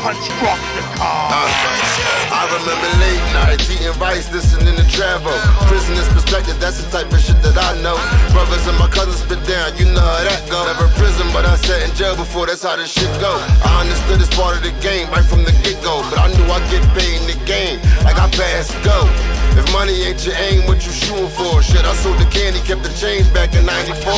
construct the car. I remember late nights eating rice, listening to Travo. Prisoner's perspective, that's the type of shit that I know. Brothers and my cousins spit down, you know how that go. Never prison, but I sat in jail before, that's how this shit go. I understood it's part of the game, right from the get-go. But I knew I'd get paid in the game, like I passed go. If money ain't your aim, what you shooting for? Shit, I sold the candy, kept the change back in 94.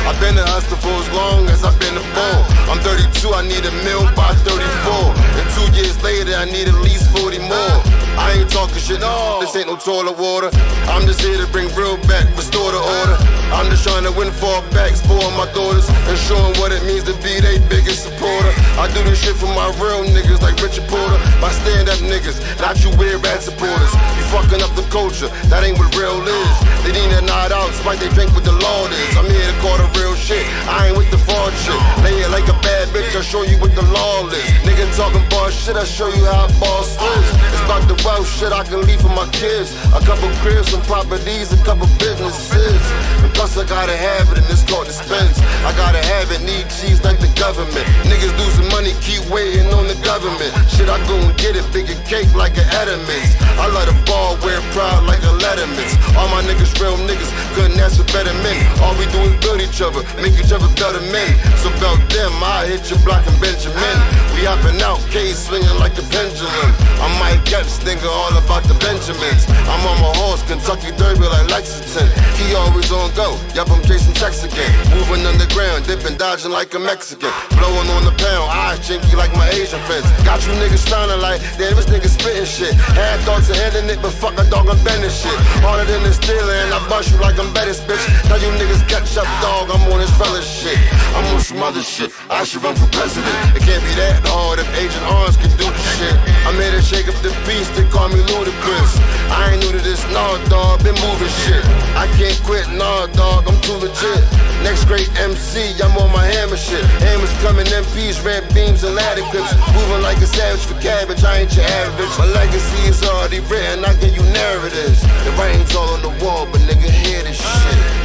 I've been a hustler for as long as I've been a ball. I'm 32, I need a mill by 34. And 2 years later, I need at least 40 more. I ain't talking shit, no, this ain't no toilet water. I'm just here to bring real back, restore the order. I'm just trying to win fall back, spoil my daughters, and show them what it means to be their biggest supporter. I do this shit for my real niggas like Richard Porter. My stand-up niggas, not you weird rat supporters. You fucking up the culture, that ain't what real is. They need to nod out, spite they drink with the law is. I'm here to call the real shit, I ain't with the fraud shit. Lay it like a bad bitch, I'll show you what the law is. Nigga talking boss shit, I'll show you how boss is. It's about the wealth shit I can leave for my kids. A couple cribs, some properties, a couple businesses. And plus I gotta have it and it's called dispense. I gotta have it, need cheese like the government. Niggas losing money, keep waiting on the government. Shit, I go and get it, bigger cake like an Edmonds. I let a ball wear proud like a Letterman's. All my niggas real niggas, couldn't ask for better men. All we do is build each other, make each other better men. So about them, I hit your block and Benjamin. We hopping out, K swinging like a pendulum. I might get nigga all about the Benjamins. I'm on my horse, Kentucky Derby like Lexington. He always on go, yup, I'm chasing checks again. Moving underground, dipping, dodging like a Mexican. Blowing on the pound, eyes chinky like my Asian friends. Got you niggas sounding like, damn, this nigga spitting shit. Had thoughts of ending it, but fuck a dog, I'm bending shit. Harder than the stealer, and I bust you like I'm better, bitch. Tell you niggas catch up, dog, I'm on this fella shit. I'm on some other shit, I should run for president. It can't be that hard if Agent Orange can do the shit. I'm here to shake up the beast, they call me ludicrous. I ain't new to this, nah, dog, been moving shit. I can't quit, nah, dog, I'm too legit. Next great MC, I'm on my hammer shit. Hammers coming, MPs, red beams, and ladder clips. Moving like a savage for cabbage, I ain't your average. My legacy is already written, I give you narratives. The writing's all on the wall, but nigga, hear this shit.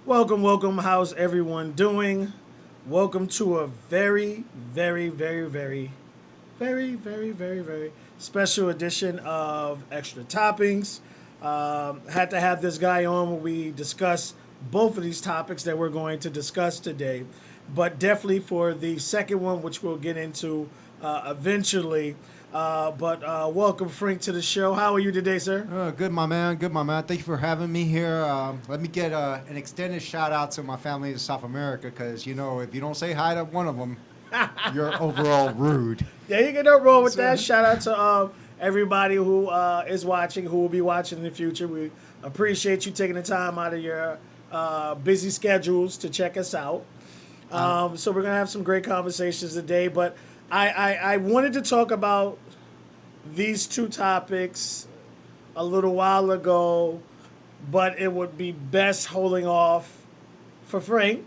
Welcome. How's everyone doing? Welcome to a very special edition of Extra Toppings. Had to have this guy on when we discuss both of these topics that we're going to discuss today. But definitely for the second one, which we'll get into eventually. But welcome, Frank, to the show. How are you today, sir? Good, my man. Thank you for having me here. Let me get an extended shout out to my family in South America, because, you know, if you don't say hi to one of them, you're overall rude. Yeah, you get no wrong with that. Shout out to everybody who is watching, who will be watching in the future. We appreciate you taking the time out of your busy schedules to check us out. So we're going to have some great conversations today, but I wanted to talk about these two topics a little while ago, but it would be best holding off for Frank.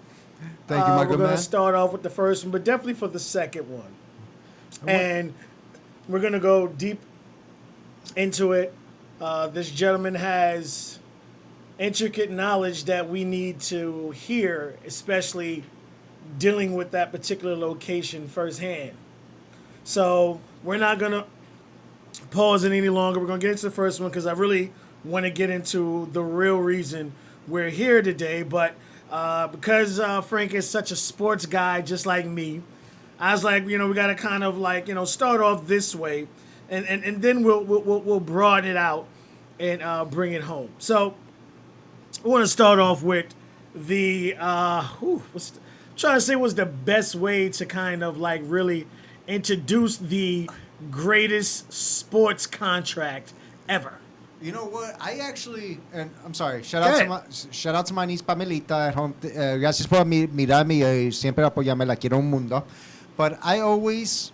Thank you, my good man. We're going to start off with the first one, but definitely for the second one. And we're going to go deep into it. This gentleman has intricate knowledge that we need to hear, especially dealing with that particular location firsthand. So we're not going to pause it any longer. We're going to get into the first one because I really want to get into the real reason we're here today. But because Frank is such a sports guy just like me, I was like, we got to kind of like, start off this way and then we'll broaden it out and bring it home. So I want to start off with the, trying to say was the best way to kind of like really introduce the greatest sports contract ever. You know what? I actually, and I'm sorry, shout out to my niece Pamelita at home. Gracias por mirarme y siempre apoyarme, la quiero un mundo. But I always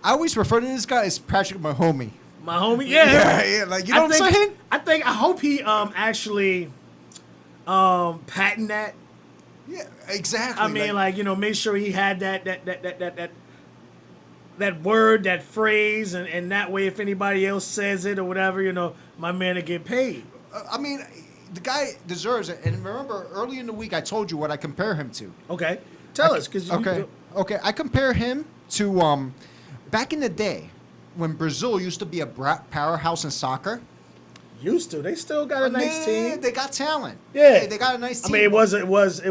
refer to this guy as Patrick Mahomey. Mahomey, yeah. Yeah, like, you know what I'm saying? I hope he actually patent that. Yeah, exactly. I mean, like make sure he had that that word, that phrase, and that way, if anybody else says it or whatever, my man will get paid. I mean, the guy deserves it. And remember, early in the week, I told you what I compare him to. Okay, tell us, because Okay, I compare him to back in the day when Brazil used to be a powerhouse in soccer. Used to. They still got a nice team. They got talent. Yeah, they got a nice team. I mean, it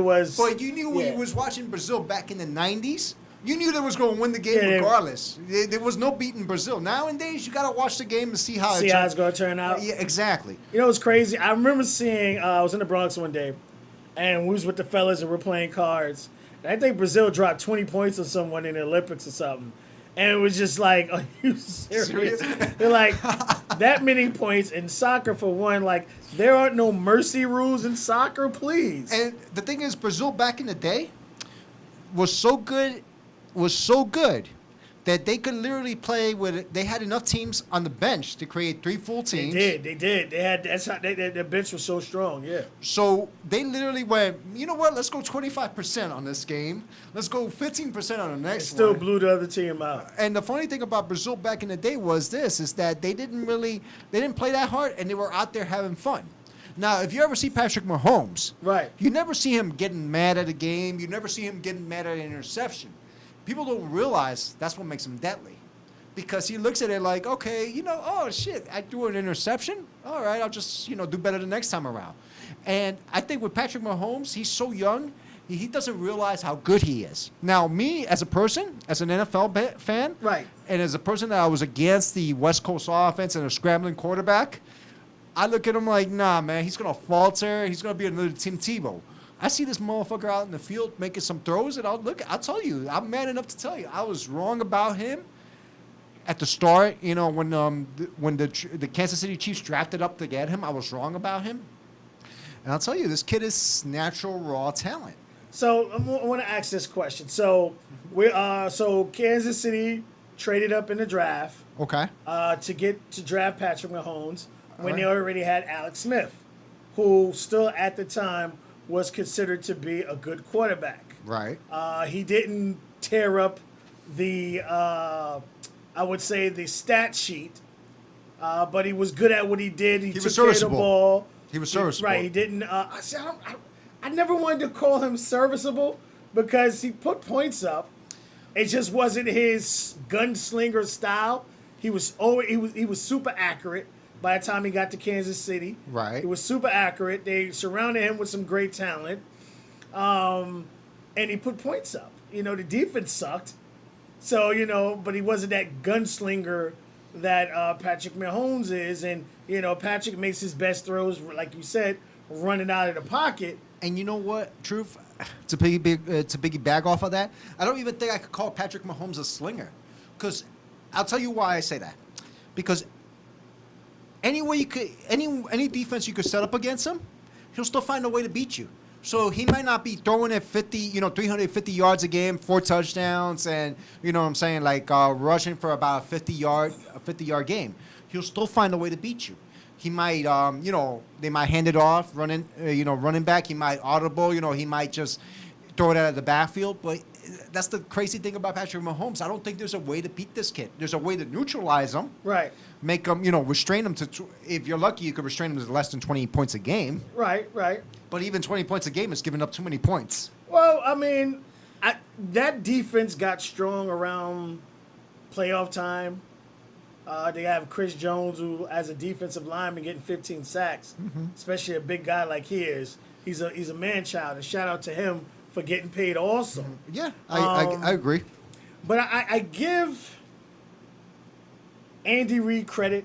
was. But you knew when you was watching Brazil back in the 90s, you knew they was going to win the game regardless. There was no beating Brazil. Nowadays, you got to watch the game and see how it's going to turn out. Yeah, exactly. You know what's crazy? I remember seeing, I was in the Bronx one day, and we was with the fellas and we're playing cards. And I think Brazil dropped 20 points on someone in the Olympics or something. And it was just like, are you serious? They're like, that many points in soccer for one. Like, there aren't no mercy rules in soccer, please. And the thing is, Brazil back in the day was so good that they could literally play with. They had enough teams on the bench to create 3 full teams. They did. They had. That's how their bench was so strong. Yeah. So they literally went. You know what? Let's go 25% on this game. Let's go 15% on the next. Still blew the other team out. And the funny thing about Brazil back in the day is that they didn't play that hard, and they were out there having fun. Now, if you ever see Patrick Mahomes, right, you never see him getting mad at a game. You never see him getting mad at an interception. People don't realize that's what makes him deadly, because he looks at it like, okay, oh shit, I threw an interception. All right, I'll just do better the next time around. And I think with Patrick Mahomes, he's so young, he doesn't realize how good he is. Now, me as a person, as an NFL fan, right, and as a person that I was against the West Coast offense and a scrambling quarterback, I look at him like, nah, man, he's gonna falter. He's gonna be another Tim Tebow. I see this motherfucker out in the field making some throws, and I'll tell you, I'm man enough to tell you, I was wrong about him at the start. When the Kansas City Chiefs drafted up to get him, I was wrong about him. And I'll tell you, this kid is natural raw talent. So I want to ask this question. So Kansas City traded up in the draft. Okay. To draft Patrick Mahomes when they already had Alex Smith, who still at the time was considered to be a good quarterback. Right. He didn't tear up the, I would say, the stat sheet, but he was good at what he did. He took care of the ball. He was serviceable. Right. He didn't. I never wanted to call him serviceable because he put points up. It just wasn't his gunslinger style. He was super accurate. By the time he got to Kansas City, right, he was super accurate. They surrounded him with some great talent, and he put points up. The defense sucked, so but he wasn't that gunslinger that Patrick Mahomes is, and Patrick makes his best throws, like you said, running out of the pocket. And you know what, Truth, to piggyback off of that, I don't even think I could call Patrick Mahomes a slinger, because I'll tell you why I say that, because any defense you could set up against him, he'll still find a way to beat you. So he might not be throwing it 350 yards a game, 4 touchdowns, and what I'm saying, like rushing for about a 50-yard game. He'll still find a way to beat you. He might, they might hand it off, running back. He might audible, he might just throw it out of the backfield. But that's the crazy thing about Patrick Mahomes. I don't think there's a way to beat this kid. There's a way to neutralize him. Right. Make him, restrain him to, if you're lucky, you could restrain him to less than 20 points a game. Right. But even 20 points a game is giving up too many points. Well, I mean, that defense got strong around playoff time. They have Chris Jones, who, as a defensive lineman, getting 15 sacks, especially a big guy like he is. He's a man-child, and shout out to him for getting paid also. Yeah, I agree. But I give Andy Reid credit.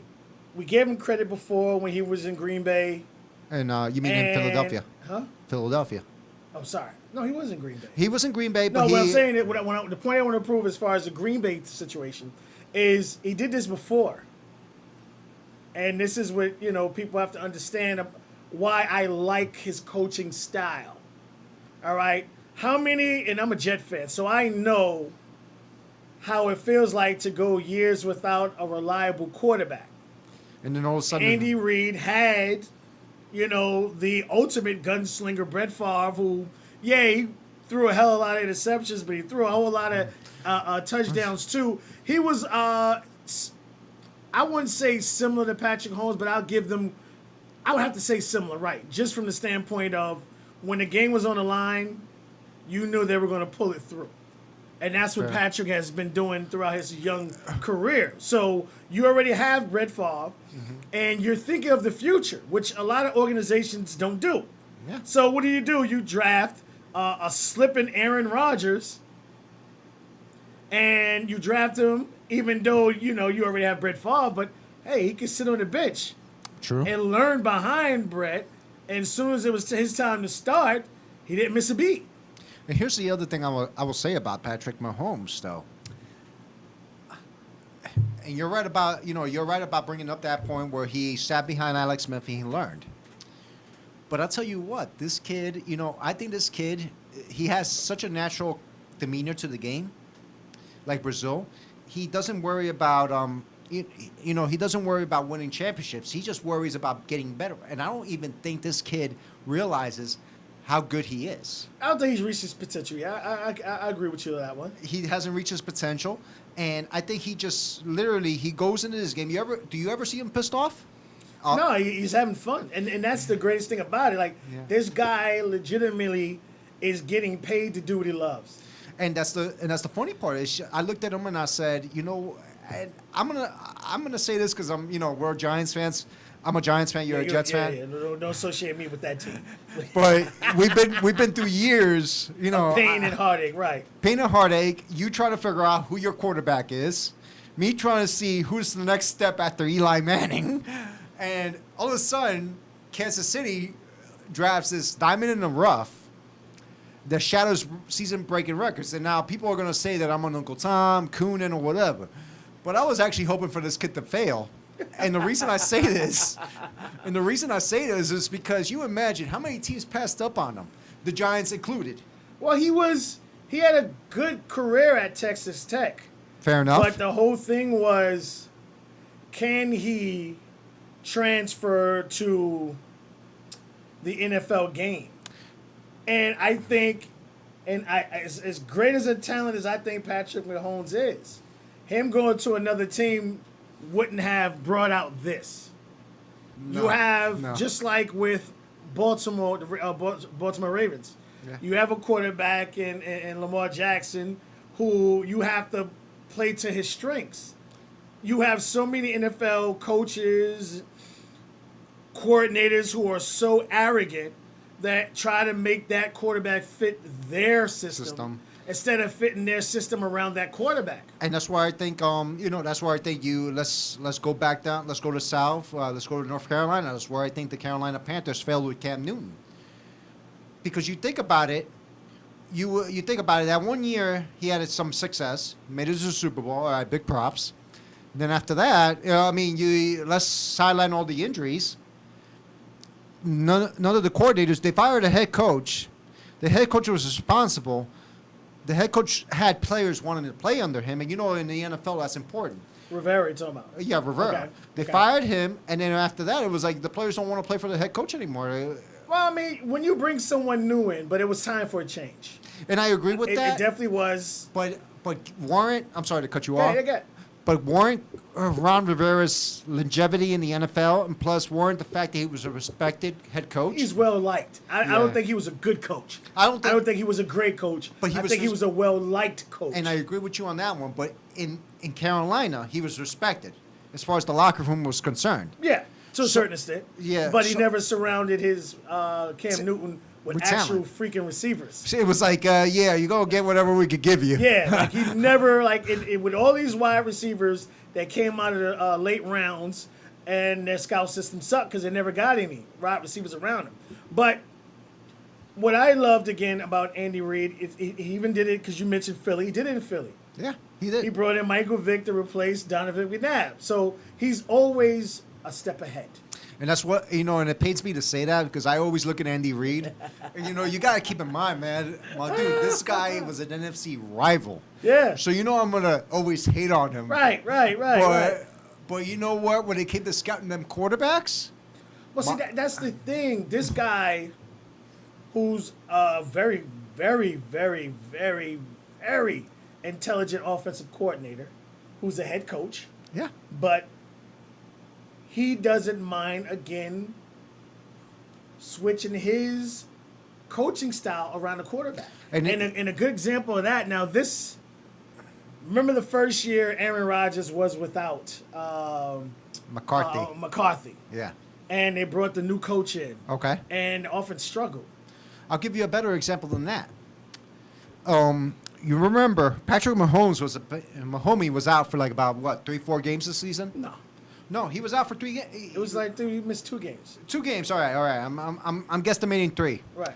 We gave him credit before when he was in Green Bay. And you mean in Philadelphia? Huh? Philadelphia. Oh, sorry. No, he was in Green Bay. He was in Green Bay, but no, what I'm saying is, the point I want to prove as far as the Green Bay situation is he did this before. And this is what, people have to understand why I like his coaching style. All right? and I'm a Jet fan, so I know how it feels like to go years without a reliable quarterback. And then all of a sudden, Andy Reid had, the ultimate gunslinger, Brett Favre, who, he threw a hell of a lot of interceptions, but he threw a whole lot of touchdowns too. He was, I wouldn't say similar to Patrick Mahomes, but I would have to say similar, right? Just from the standpoint of when the game was on the line, you knew they were going to pull it through. And that's what Patrick has been doing throughout his young career. So you already have Brett Favre, and you're thinking of the future, which a lot of organizations don't do. Yeah. So what do? You draft a slipping Aaron Rodgers, and you draft him even though you already have Brett Favre, but hey, he can sit on the bench. True. And learn behind Brett. And as soon as it was his time to start, he didn't miss a beat. And here's the other thing I will say about Patrick Mahomes, though. And you're right about bringing up that point where he sat behind Alex Smith and he learned. But I'll tell you what, this kid, I think this kid, he has such a natural demeanor to the game, like Brazil. He doesn't worry about he doesn't worry about winning championships. He just worries about getting better. And I don't even think this kid realizes how good he is. I don't think he's reached his potential yet. I agree with you on that one. He hasn't reached his potential, and I think he just literally he goes into this game. Do you ever see him pissed off? No, he's having fun, and that's the greatest thing about it. Like this guy legitimately is getting paid to do what he loves. And that's the funny part is I looked at him and I said, and I'm gonna say this because we're Giants fans. I'm a Giants fan. You're a Jets fan. Yeah. Don't associate me with that team. But we've been through years, pain and heartache, right? Pain and heartache. You try to figure out who your quarterback is. Me trying to see who's the next step after Eli Manning, and all of a sudden, Kansas City drafts this diamond in the rough. The Shadows season-breaking records, and now people are gonna say that I'm on Uncle Tom, Coonan, or whatever. But I was actually hoping for this kid to fail. And the reason I say this is because you imagine how many teams passed up on him, the Giants included. Well, he had a good career at Texas Tech. Fair enough. But the whole thing was, can he transfer to the NFL game? And I think, as great as a talent as I think Patrick Mahomes is, him going to another team wouldn't have brought out this. Just like with Baltimore, the Baltimore Ravens, you have a quarterback in Lamar Jackson who you have to play to his strengths. You have so many NFL coaches, coordinators who are so arrogant that try to make that quarterback fit their system. Instead of fitting their system around that quarterback. And that's why I think, let's go back down, let's go to South, let's go to North Carolina. That's where I think the Carolina Panthers failed with Cam Newton. Because you think about it, that 1 year he had some success, made it to the Super Bowl, all right, big props. Then after that, let's sideline all the injuries. None of the coordinators, they fired a head coach. The head coach was responsible. The head coach had players wanting to play under him, and in the NFL that's important. Rivera, you're talking about? Yeah, Rivera. Okay. They fired him, and then after that, it was like the players don't want to play for the head coach anymore. Well, I mean, when you bring someone new in, but it was time for a change. And I agree with that. It definitely was. But warrant, I'm sorry to cut you off. Yeah. But warrant Ron Rivera's longevity in the NFL, and plus warrant the fact that he was a respected head coach. He's well liked. I don't think he was a good coach. I don't think he was a great coach. But I think he was a well liked coach. And I agree with you on that one. But in Carolina, he was respected as far as the locker room was concerned. Yeah, to a certain extent. Yeah, but he never surrounded his Cam Newton with actual talent. Freaking receivers. It was like, you go get whatever we could give you. Yeah, like he never, with all these wide receivers that came out of the late rounds, and their scout system sucked because they never got any wide receivers around him. But what I loved, again, about Andy Reid, he even did it because you mentioned Philly. He did it in Philly. Yeah, he did. He brought in Michael Vick to replace Donovan McNabb. So he's always a step ahead. And that's what, and it pains me to say that because I always look at Andy Reid. And, you got to keep in mind, man, dude, this guy was an NFC rival. Yeah. So, I'm going to always hate on him. Right. But you know what? When it came to scouting them quarterbacks. Well, see, that's the thing. This guy who's a very, very, very, very, very intelligent offensive coordinator who's a head coach, Yeah. but he doesn't mind, again, switching his coaching style around the quarterback. And a good example of that, now this, remember the first year Aaron Rodgers was without McCarthy. Yeah. And they brought the new coach in. Okay. And the offense struggled. I'll give you a better example than that. You remember Patrick Mahomes was out for like about 3-4 games this season? No, he was out for 3 games. It was like he missed 2 games. 2 games. All right. I'm guesstimating 3. Right.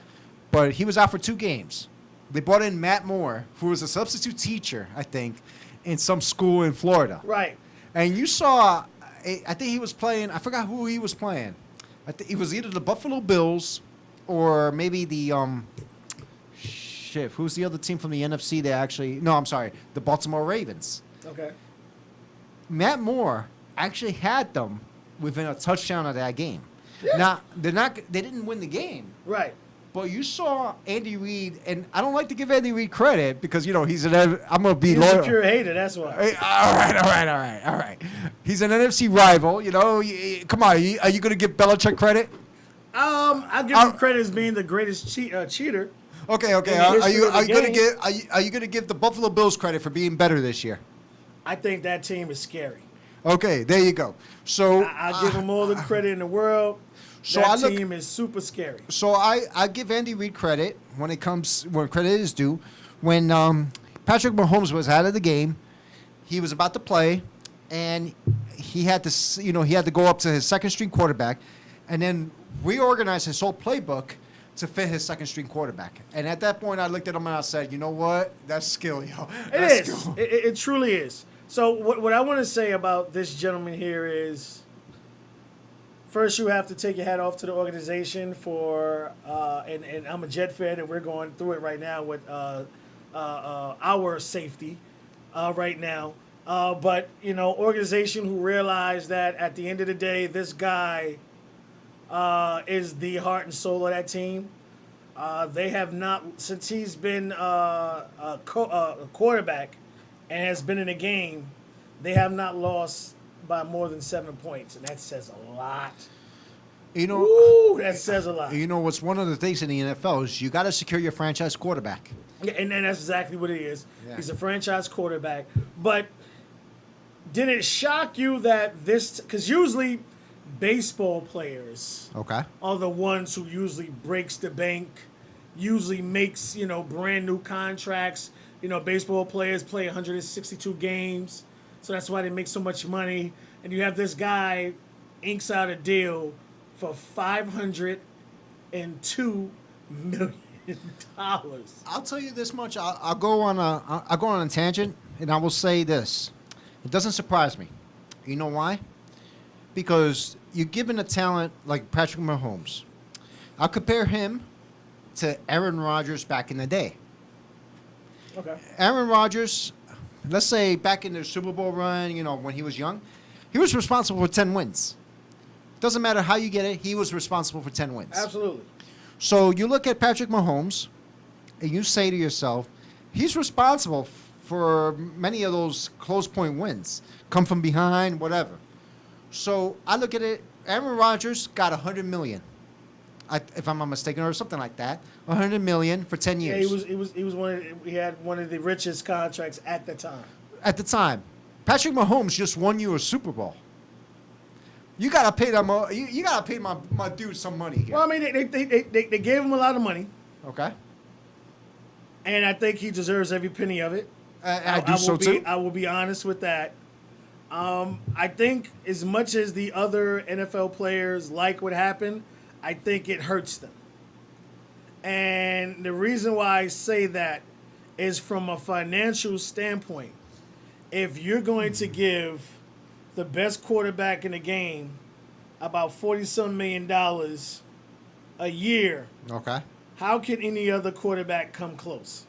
But he was out for 2 games. They brought in Matt Moore, who was a substitute teacher, I think, in some school in Florida. Right. And you saw, I think he was playing, I forgot who he was playing. I think it was either the Buffalo Bills or maybe the, who's the other team from the NFC that actually, no, I'm sorry, the Baltimore Ravens. Okay. Matt Moore actually had them within a touchdown of that game. Yeah. Now, they didn't win the game. Right. But you saw Andy Reid, and I don't like to give Andy Reid credit because, I'm going to be loyal. He's a pure hater, that's why. All right. He's an NFC rival, Come on, are you going to give Belichick credit? I'll give him credit as being the greatest cheater. Okay. Are you going to give the Buffalo Bills credit for being better this year? I think that team is scary. Okay, there you go. So I give them all the credit in the world. So that team is super scary. So I give Andy Reid credit when credit is due. When Patrick Mahomes was out of the game, he was about to play, and he had to go up to his second string quarterback, and then reorganize his whole playbook to fit his second string quarterback. And at that point, I looked at him and I said, you know what? That's skill, yo. It is. It truly is. So what I want to say about this gentleman here is, first, you have to take your hat off to the organization for, and I'm a Jet fan, and we're going through it right now with our safety right now. But, organization who realized that at the end of the day, this guy is the heart and soul of that team. They have not, since he's been a quarterback and has been in a game, they have not lost by more than 7 points, and that says a lot. That says a lot. What's one of the things in the NFL is you got to secure your franchise quarterback. Yeah, and that's exactly what it is. Yeah. He's a franchise quarterback. But did it shock you that because usually baseball players are the ones who usually breaks the bank, usually makes, brand new contracts. Baseball players play 162 games, so that's why they make so much money. And you have this guy inks out a deal for $502 million. I'll tell you this much. I'll go on a tangent, and I will say this: it doesn't surprise me. You know why? Because you're given a talent like Patrick Mahomes. I'll compare him to Aaron Rodgers back in the day. Okay. Aaron Rodgers, let's say back in the Super Bowl run, when he was young, he was responsible for 10 wins. Doesn't matter how you get it, he was responsible for 10 wins. Absolutely. So you look at Patrick Mahomes, and you say to yourself, he's responsible for many of those close point wins, come from behind, whatever. So I look at it, Aaron Rodgers got $100 million. If I'm not mistaken, or something like that, $100 million for 10 years. Yeah, he had one of the richest contracts at the time. At the time, Patrick Mahomes just won you a Super Bowl. You gotta pay them. You gotta pay my dude some money here. Well, I mean, they gave him a lot of money. Okay. And I think he deserves every penny of it. I do so too. I will be honest with that. I think as much as the other NFL players like what happened, I think it hurts them. And the reason why I say that is from a financial standpoint. If you're going to give the best quarterback in the game about $40-some million a year, okay, how can any other quarterback come close?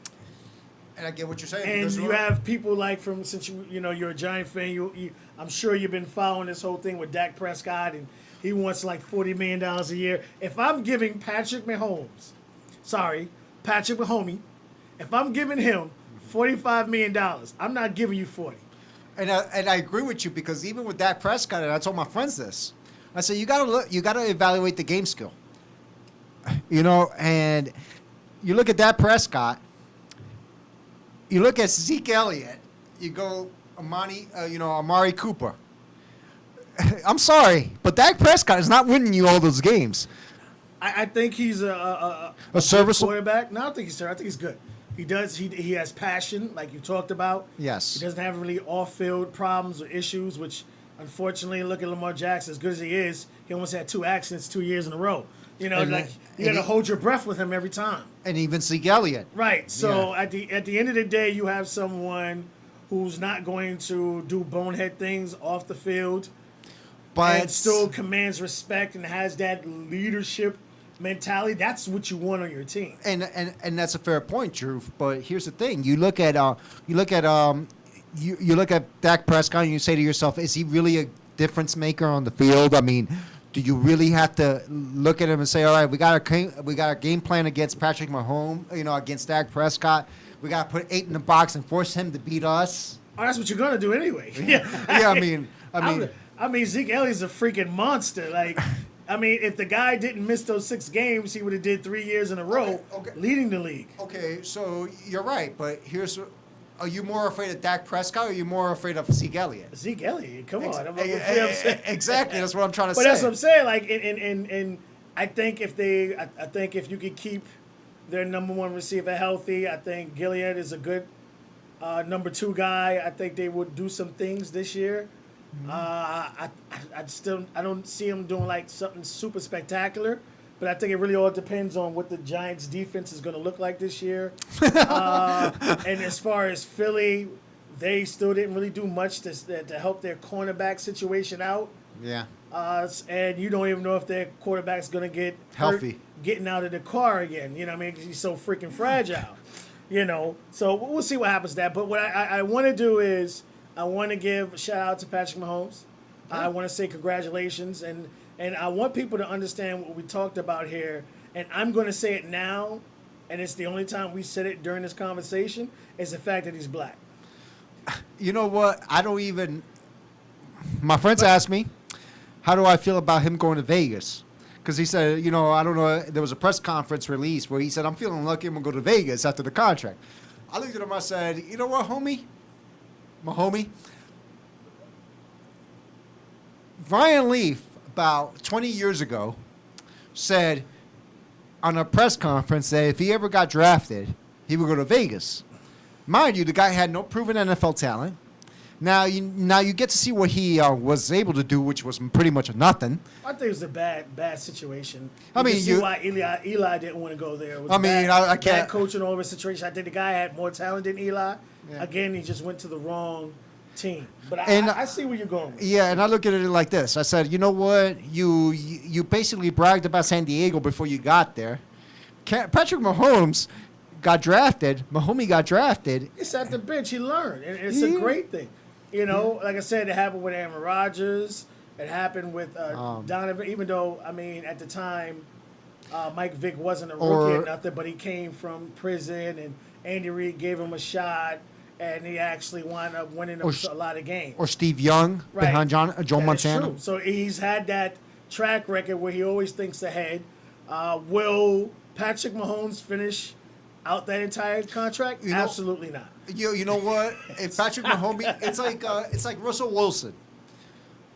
And I get what you're saying. And you have people like since you're a Giant fan, I'm sure you've been following this whole thing with Dak Prescott, and he wants like $40 million a year. If I'm giving Patrick Mahomes, if I'm giving him $45 million. I'm not giving you 40. And I agree with you because even with Dak Prescott, and I told my friends this, I said you gotta evaluate the game skill. And you look at Dak Prescott, you look at Zeke Elliott, you go Amari Cooper. I'm sorry, but Dak Prescott is not winning you all those games. I think he's a serviceable quarterback. No, I don't think he's terrible. I think he's good. He has passion, like you talked about. Yes. He doesn't have really off-field problems or issues, which unfortunately, look at Lamar Jackson. As good as he is, he almost had 2 accidents 2 years in a row. You got to hold your breath with him every time. And even Zeke Elliott. Right. So at the end of the day, you have someone who's not going to do bonehead things off the field, but still commands respect and has that leadership mentality. That's what you want on your team. And that's a fair point, Drew. But here's the thing: you look at Dak Prescott and you say to yourself, is he really a difference maker on the field? I mean, do you really have to look at him and say, all right, we got a game plan against Patrick Mahomes, against Dak Prescott. We got to put 8 in the box and force him to beat us. Oh, that's what you're gonna do anyway. Yeah, I mean, Zeke Elliott's a freaking monster. Like, I mean, if the guy didn't miss those 6 games, he would have did 3 years in a row, leading the league. Okay, so you're right, but are you more afraid of Dak Prescott or are you more afraid of Zeke Elliott? Zeke Elliott, come on. Exactly, that's what I'm trying to say. But that's what I'm saying. Like, and I think if you could keep their number 1 receiver healthy, I think Gilliard is a good number 2 guy. I think they would do some things this year. Mm-hmm. I don't see him doing like something super spectacular, but I think it really all depends on what the Giants' defense is going to look like this year. And as far as Philly, they still didn't really do much to help their cornerback situation out. Yeah. And you don't even know if their quarterback's going to get healthy, getting out of the car again. You know what I mean? 'Cause he's so freaking fragile. So we'll see what happens to that. But what I want to do is I want to give a shout out to Patrick Mahomes. I want to say congratulations, and I want people to understand what we talked about here. And I'm going to say it now, and it's the only time we said it during this conversation, is the fact that he's black. You know what? My friends asked me, how do I feel about him going to Vegas? Because he said, I don't know, there was a press conference release where he said, I'm feeling lucky I'm going to go to Vegas after the contract. I looked at him, I said, you know what, my homie, Ryan Leaf, about 20 years ago, said on a press conference that if he ever got drafted, he would go to Vegas. Mind you, the guy had no proven NFL talent. Now you get to see what he was able to do, which was pretty much nothing. I think it was a bad situation. I mean, you see why Eli didn't want to go there. It was I can't. Bad coaching over situation. I think the guy had more talent than Eli. Yeah. Again, he just went to the wrong team. But I see where you're going with. Yeah, and I look at it like this. I said, you know what? You basically bragged about San Diego before you got there. Patrick Mahomes got drafted. Mahomes got drafted. It's at the bench. He learned, and it's a great thing. Like I said, it happened with Aaron Rodgers. It happened with Donovan. Even though, I mean, at the time, Mike Vick wasn't a rookie or nothing, but he came from prison, and Andy Reid gave him a shot, and he actually wound up winning a lot of games. Or Steve Young behind Joe Montana. True. So he's had that track record where he always thinks ahead. Will Patrick Mahomes finish out that entire contract? Absolutely not. You know what? If Patrick Mahomes, it's like Russell Wilson.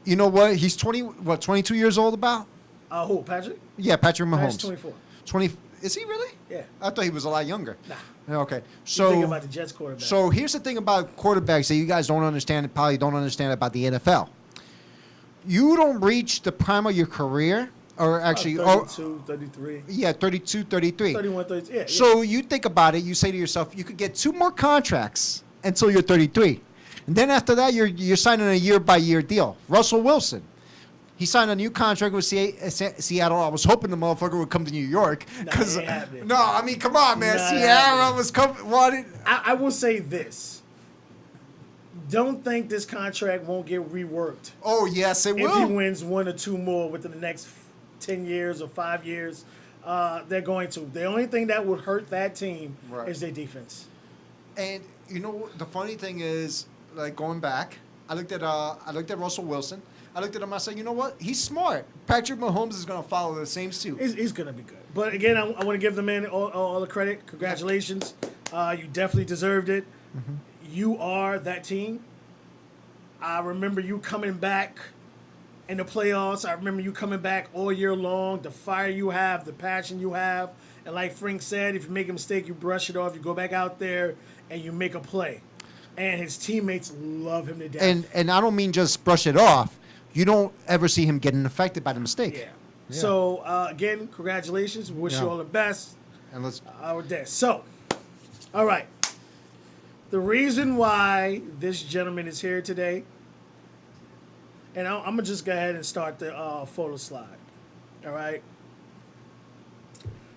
You know what? He's 22 years old about? Who, Patrick? Yeah, Patrick Mahomes. He's 24. 20. Is he really? Yeah. I thought he was a lot younger. Nah. Okay. So think about the Jets quarterback. So here's the thing about quarterbacks that you guys probably don't understand about the NFL. You don't reach the prime of your career, or actually 32, 33. Yeah, 32, 33. 31, 33. Yeah. So you think about it, you say to yourself, you could get 2 more contracts until you're 33. And then after that, you're signing a year-by-year deal. Russell Wilson, he signed a new contract with Seattle. I was hoping the motherfucker would come to New York. No, I mean, come on, man. Seattle was coming. I will say this. Don't think this contract won't get reworked. Oh, yes, it will. If he wins 1 or 2 more within the next 10 years or 5 years, they're going to. The only thing that would hurt that team is their defense. And you know the funny thing is, like going back, I looked at Russell Wilson. I looked at him. I said, you know what? He's smart. Patrick Mahomes is going to follow the same suit. He's going to be good. But again, I want to give the man all the credit. Congratulations. You definitely deserved it. Mm-hmm. You are that team. I remember you coming back in the playoffs. I remember you coming back all year long. The fire you have, the passion you have. And like Frank said, if you make a mistake, you brush it off. You go back out there and you make a play. And his teammates love him to death. And I don't mean just brush it off. You don't ever see him getting affected by the mistake. Yeah. So, again, congratulations. We wish you all the best. And let's. We're there. So, all right. The reason why this gentleman is here today, and I'm going to just go ahead and start the photo slide. All right?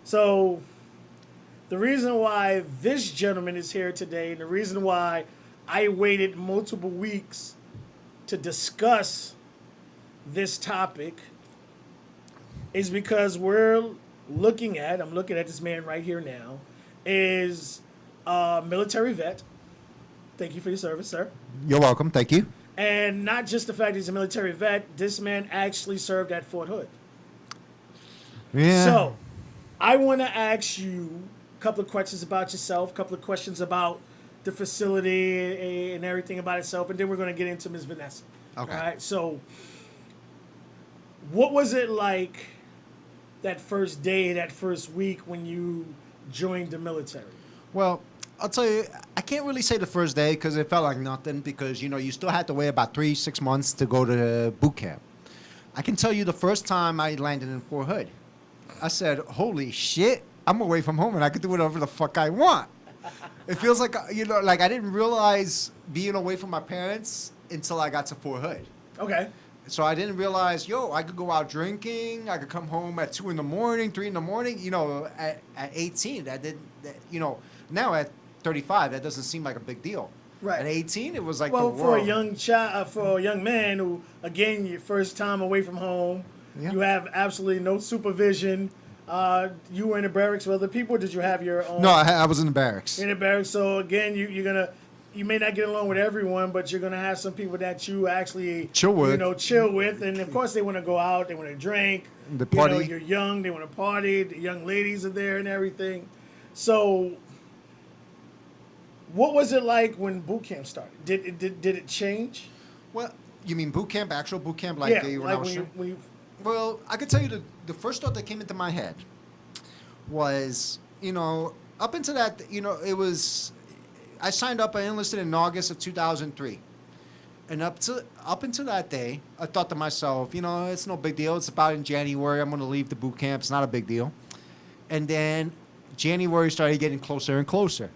So, the reason why this gentleman is here today, and the reason why I waited multiple weeks to discuss this topic is because I'm looking at this man right here now, is a military vet. Thank you for your service, sir. You're welcome. Thank you. And not just the fact he's a military vet, this man actually served at Fort Hood. Yeah. So, I want to ask you a couple of questions about yourself, a couple of questions about the facility and everything about itself, and then we're going to get into Ms. Vanessa. Okay. All right, so what was it like that first day, that first week when you joined the military? Well, I'll tell you, I can't really say the first day because it felt like nothing because, you still had to wait about 3-6 months to go to boot camp. I can tell you the first time I landed in Fort Hood, I said, holy shit, I'm away from home and I can do whatever the fuck I want. It feels like, like I didn't realize being away from my parents until I got to Fort Hood. Okay. So I didn't realize, I could go out drinking. I could come home at 2 in the morning, 3 in the morning. At 18, now at 35, that doesn't seem like a big deal. Right. At 18, it was like the world. For a young child, for a young man who, again, your first time away from home, you have absolutely no supervision. You were in the barracks with other people. Or did you have your own? No, I was in the barracks. In the barracks. So again, you may not get along with everyone, but you're gonna have some people that you actually chill with, and of course they want to go out, they want to drink, the party. You're young, they want to party. The young ladies are there and everything. So, what was it like when boot camp started? Did it change? Well, you mean boot camp, actual boot camp, when I was Well, I could tell you the first thought that came into my head was, up into that, it was. I signed up. I enlisted in August of 2003, and up until that day, I thought to myself, it's no big deal. It's about in January. I'm going to leave the boot camp. It's not a big deal. And then January started getting closer and closer.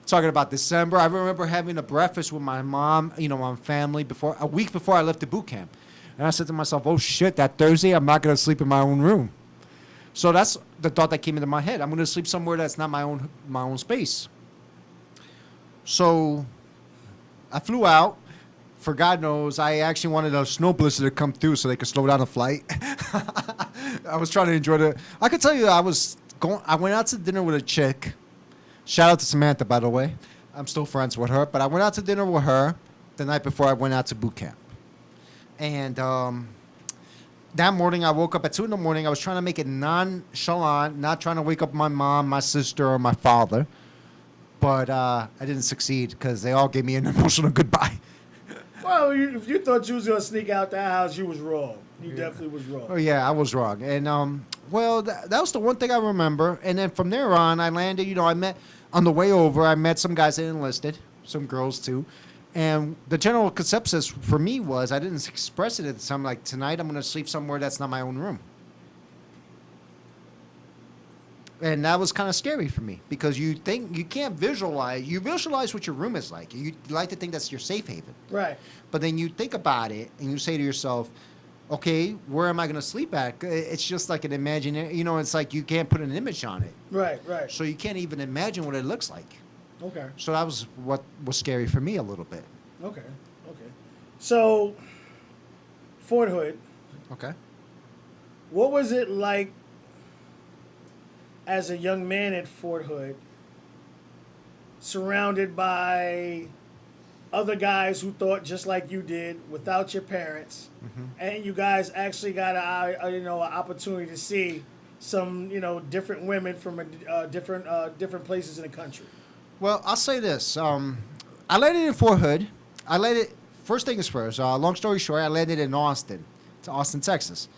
Talking about December, I remember having a breakfast with my mom, my family a week before I left the boot camp, and I said to myself, "Oh shit, that Thursday I'm not going to sleep in my own room." So that's the thought that came into my head. I'm going to sleep somewhere that's not my own space. So I flew out. For God knows, I actually wanted a snow blizzard to come through so they could slow down the flight. I was trying to enjoy I could tell you I went out to dinner with a chick. Shout out to Samantha, by the way. I'm still friends with her. But I went out to dinner with her the night before I went out to boot camp. And that morning, I woke up at 2 in the morning. I was trying to make it nonchalant, not trying to wake up my mom, my sister, or my father. But I didn't succeed because they all gave me an emotional goodbye. Well, if you thought you was going to sneak out the house, you was wrong. You definitely was wrong. Oh, yeah, I was wrong. And, that was the one thing I remember. And then from there on, I landed, I met, on the way over, I met some guys that enlisted, some girls too. And the general consensus for me was, I didn't express it at the time, like, tonight I'm going to sleep somewhere that's not my own room. And that was kind of scary for me because you can't visualize. You visualize what your room is like. You like to think that's your safe haven. Right. But then you think about it and you say to yourself, okay, where am I going to sleep at? It's just like an imaginary, it's like you can't put an image on it. Right. So you can't even imagine what it looks like. Okay. So that was what was scary for me a little bit. Okay. So, Fort Hood. Okay. What was it like as a young man at Fort Hood surrounded by other guys who thought just like you did, without your parents, and you guys actually got an opportunity to see some different women from different places in the country. Well, I'll say this. I landed in Fort Hood. First thing is first. Long story short, I landed in Austin, Texas,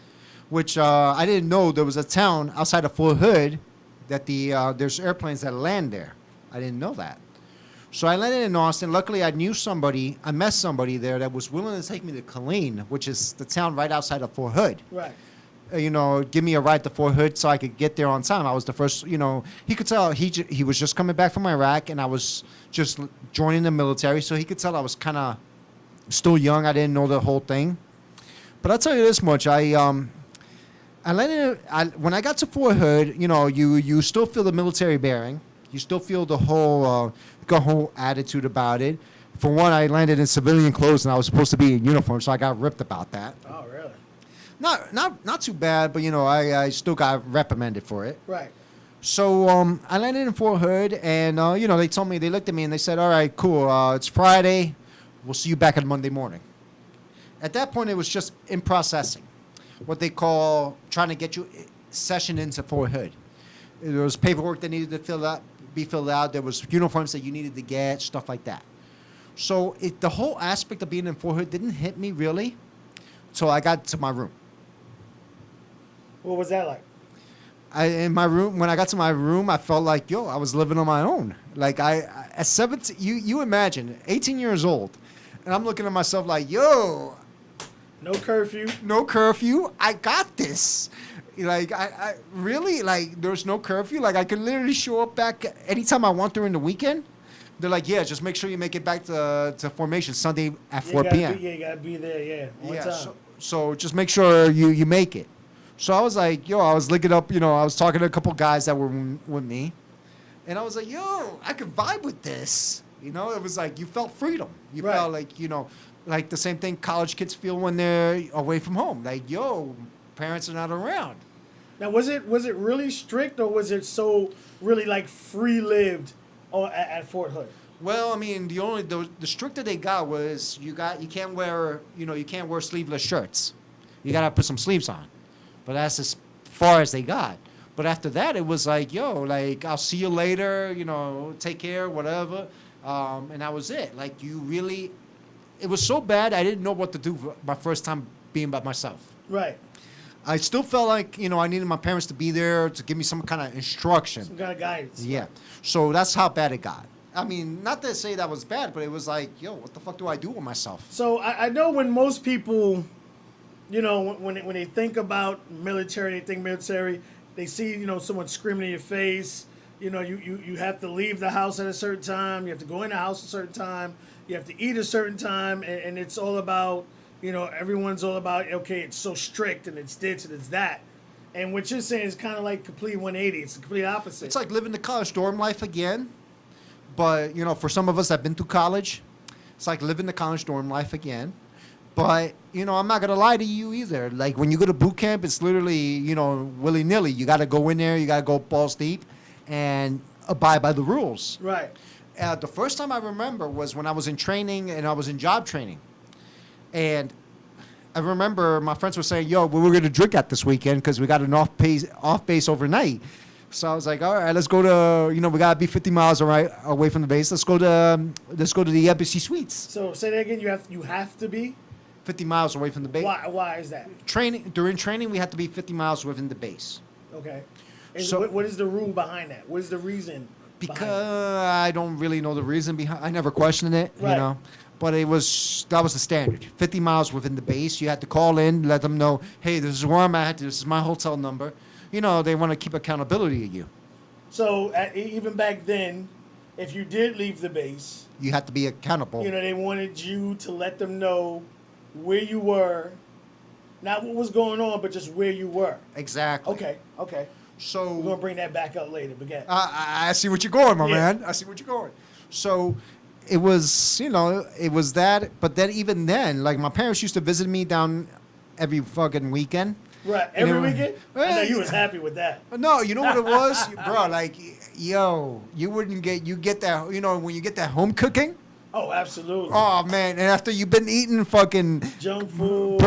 which I didn't know there was a town outside of Fort Hood that there's airplanes that land there. I didn't know that. So I landed in Austin. Luckily, I met somebody there that was willing to take me to Killeen, which is the town right outside of Fort Hood. Right. Give me a ride to Fort Hood so I could get there on time. I was the first, he could tell he was just coming back from Iraq, and I was just joining the military, so he could tell I was kind of still young. I didn't know the whole thing. But I'll tell you this much. When I got to Fort Hood, you still feel the military bearing. You still feel the whole attitude about it. For one, I landed in civilian clothes, and I was supposed to be in uniform, so I got ripped about that. Oh, really? Not too bad, but I still got reprimanded for it. Right. So I landed in Fort Hood, and they looked at me and they said, "All right, cool. It's Friday. We'll see you back on Monday morning." At that point, it was just in processing, what they call trying to get you session into Fort Hood. There was paperwork that needed to be filled out. There was uniforms that you needed to get, stuff like that. So the whole aspect of being in Fort Hood didn't hit me really until I got to my room. What was that like? In my room, when I got to my room, I felt like, I was living on my own. Like at 17, you imagine, 18 years old, and I'm looking at myself like, no curfew. I got this. Like I really, like, there's no curfew. Like I could literally show up back anytime I want during the weekend. They're like, yeah, just make sure you make it back to formation Sunday at 4 p.m. You gotta be there, on time. So just make sure you make it. So I was like, I was looking up, I was talking to a couple guys that were with me. And I was like, I could vibe with this. It was like you felt freedom. You felt like, like the same thing college kids feel when they're away from home. Like, parents are not around. Now, was it really strict, or was it so really like free lived at Fort Hood? Well, I mean, the stricter they got was you can't wear sleeveless shirts. You gotta put some sleeves on. But that's as far as they got. But after that, it was like, I'll see you later, take care, whatever. And that was it. Like, it was so bad, I didn't know what to do my first time being by myself. Right. I still felt like, I needed my parents to be there to give me some kind of instruction. Some kind of guidance. Yeah. So that's how bad it got. I mean, not to say that was bad, but it was like, what the fuck do I do with myself? So I know when most people... when they think about military, they see, someone screaming in your face. You have to leave the house at a certain time. You have to go in the house at a certain time. You have to eat a certain time. And it's all about, everyone's all about, okay, it's so strict and it's this and it's that. And what you're saying is kind of like complete 180. It's the complete opposite. It's like living the college dorm life again. But, for some of us that have been through college, it's like living the college dorm life again. But, I'm not going to lie to you either. Like, when you go to boot camp, it's literally, willy-nilly. You got to go in there. You got to go balls deep and abide by the rules. Right. The first time I remember was when I was in training and I was in job training. And I remember my friends were saying, we were going to drink at this weekend because we got an off base overnight. So I was like, all right, let's go to, we got to be 50 miles away from the base. Let's go to the Embassy Suites. So say that again. You have to be 50 miles away from the base. Why is that? During training, we had to be 50 miles within the base. Okay. And what is the rule behind that? What is the reason? Because I don't really know the reason behind. I never questioned it, right. But that was the standard. 50 miles within the base. You had to call in, let them know, hey, this is where I'm at. This is my hotel number. They want to keep accountability of you. So even back then, if you did leave the base, you had to be accountable. They wanted you to let them know where you were, not what was going on, but just where you were. Exactly. Okay. So we're gonna bring that back up later. But I see what you're going, my man. I see what you're going. So it was, it was that. But then even then, like my parents used to visit me down every fucking weekend, Right. And Every it- weekend? I know you was happy with that. No, you know what it was, bro? Like, yo, you get that, when you get that home cooking. Oh, absolutely. Oh man, and after you've been eating fucking Junk food.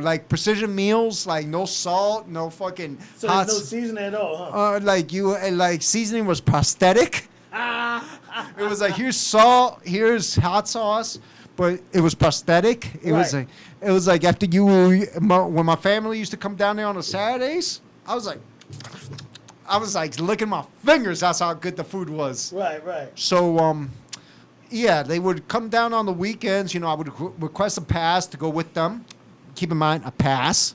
like precision meals, like no salt, no fucking So hot. there's no seasoning at all, huh? Like seasoning was prosthetic. It was like here's salt, here's hot sauce, but it was prosthetic. It was Right. like after when my family used to come down there on the Saturdays, I was like licking my fingers. That's how good the food was. Right, right. So yeah, they would come down on the weekends. I would request a pass to go with them. Keep in mind a pass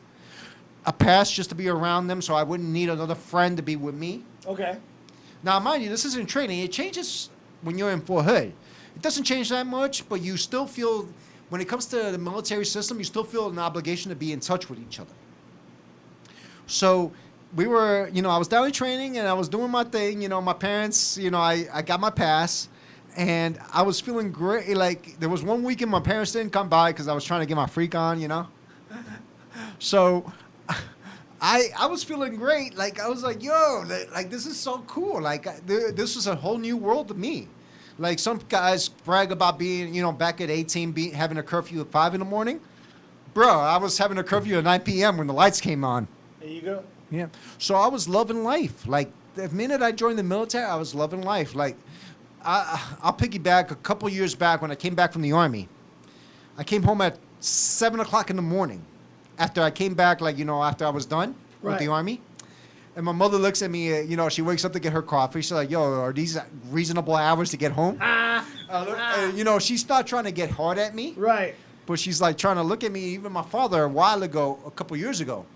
just to be around them, so I wouldn't need another friend to be with me. Okay. Now, mind you, this isn't training. It changes when you're in Fort Hood. It doesn't change that much, but you still feel, when it comes to the military system, you still feel an obligation to be in touch with each other. So we were, I was down in training and I was doing my thing. My parents, I got my pass and I was feeling great. Like there was one weekend my parents didn't come by because I was trying to get my freak on. So I was feeling great. Like I was like, yo, like this is so cool. Like this was a whole new world to me. Like some guys brag about being, back at 18, having a curfew at 5 in the morning. Bro, I was having a curfew at 9 p.m. when the lights came on. There you go. Yeah. So I was loving life. Like the minute I joined the military, I was loving life. Like I'll piggyback a couple years back when I came back from the Army. I came home at 7 o'clock in the morning. After I came back, after I was done with the Army. And my mother looks at me, she wakes up to get her coffee. She's like, yo, are these reasonable hours to get home? She's not trying to get hard at me. Right. But she's like trying to look at me. Even my father, a couple years ago,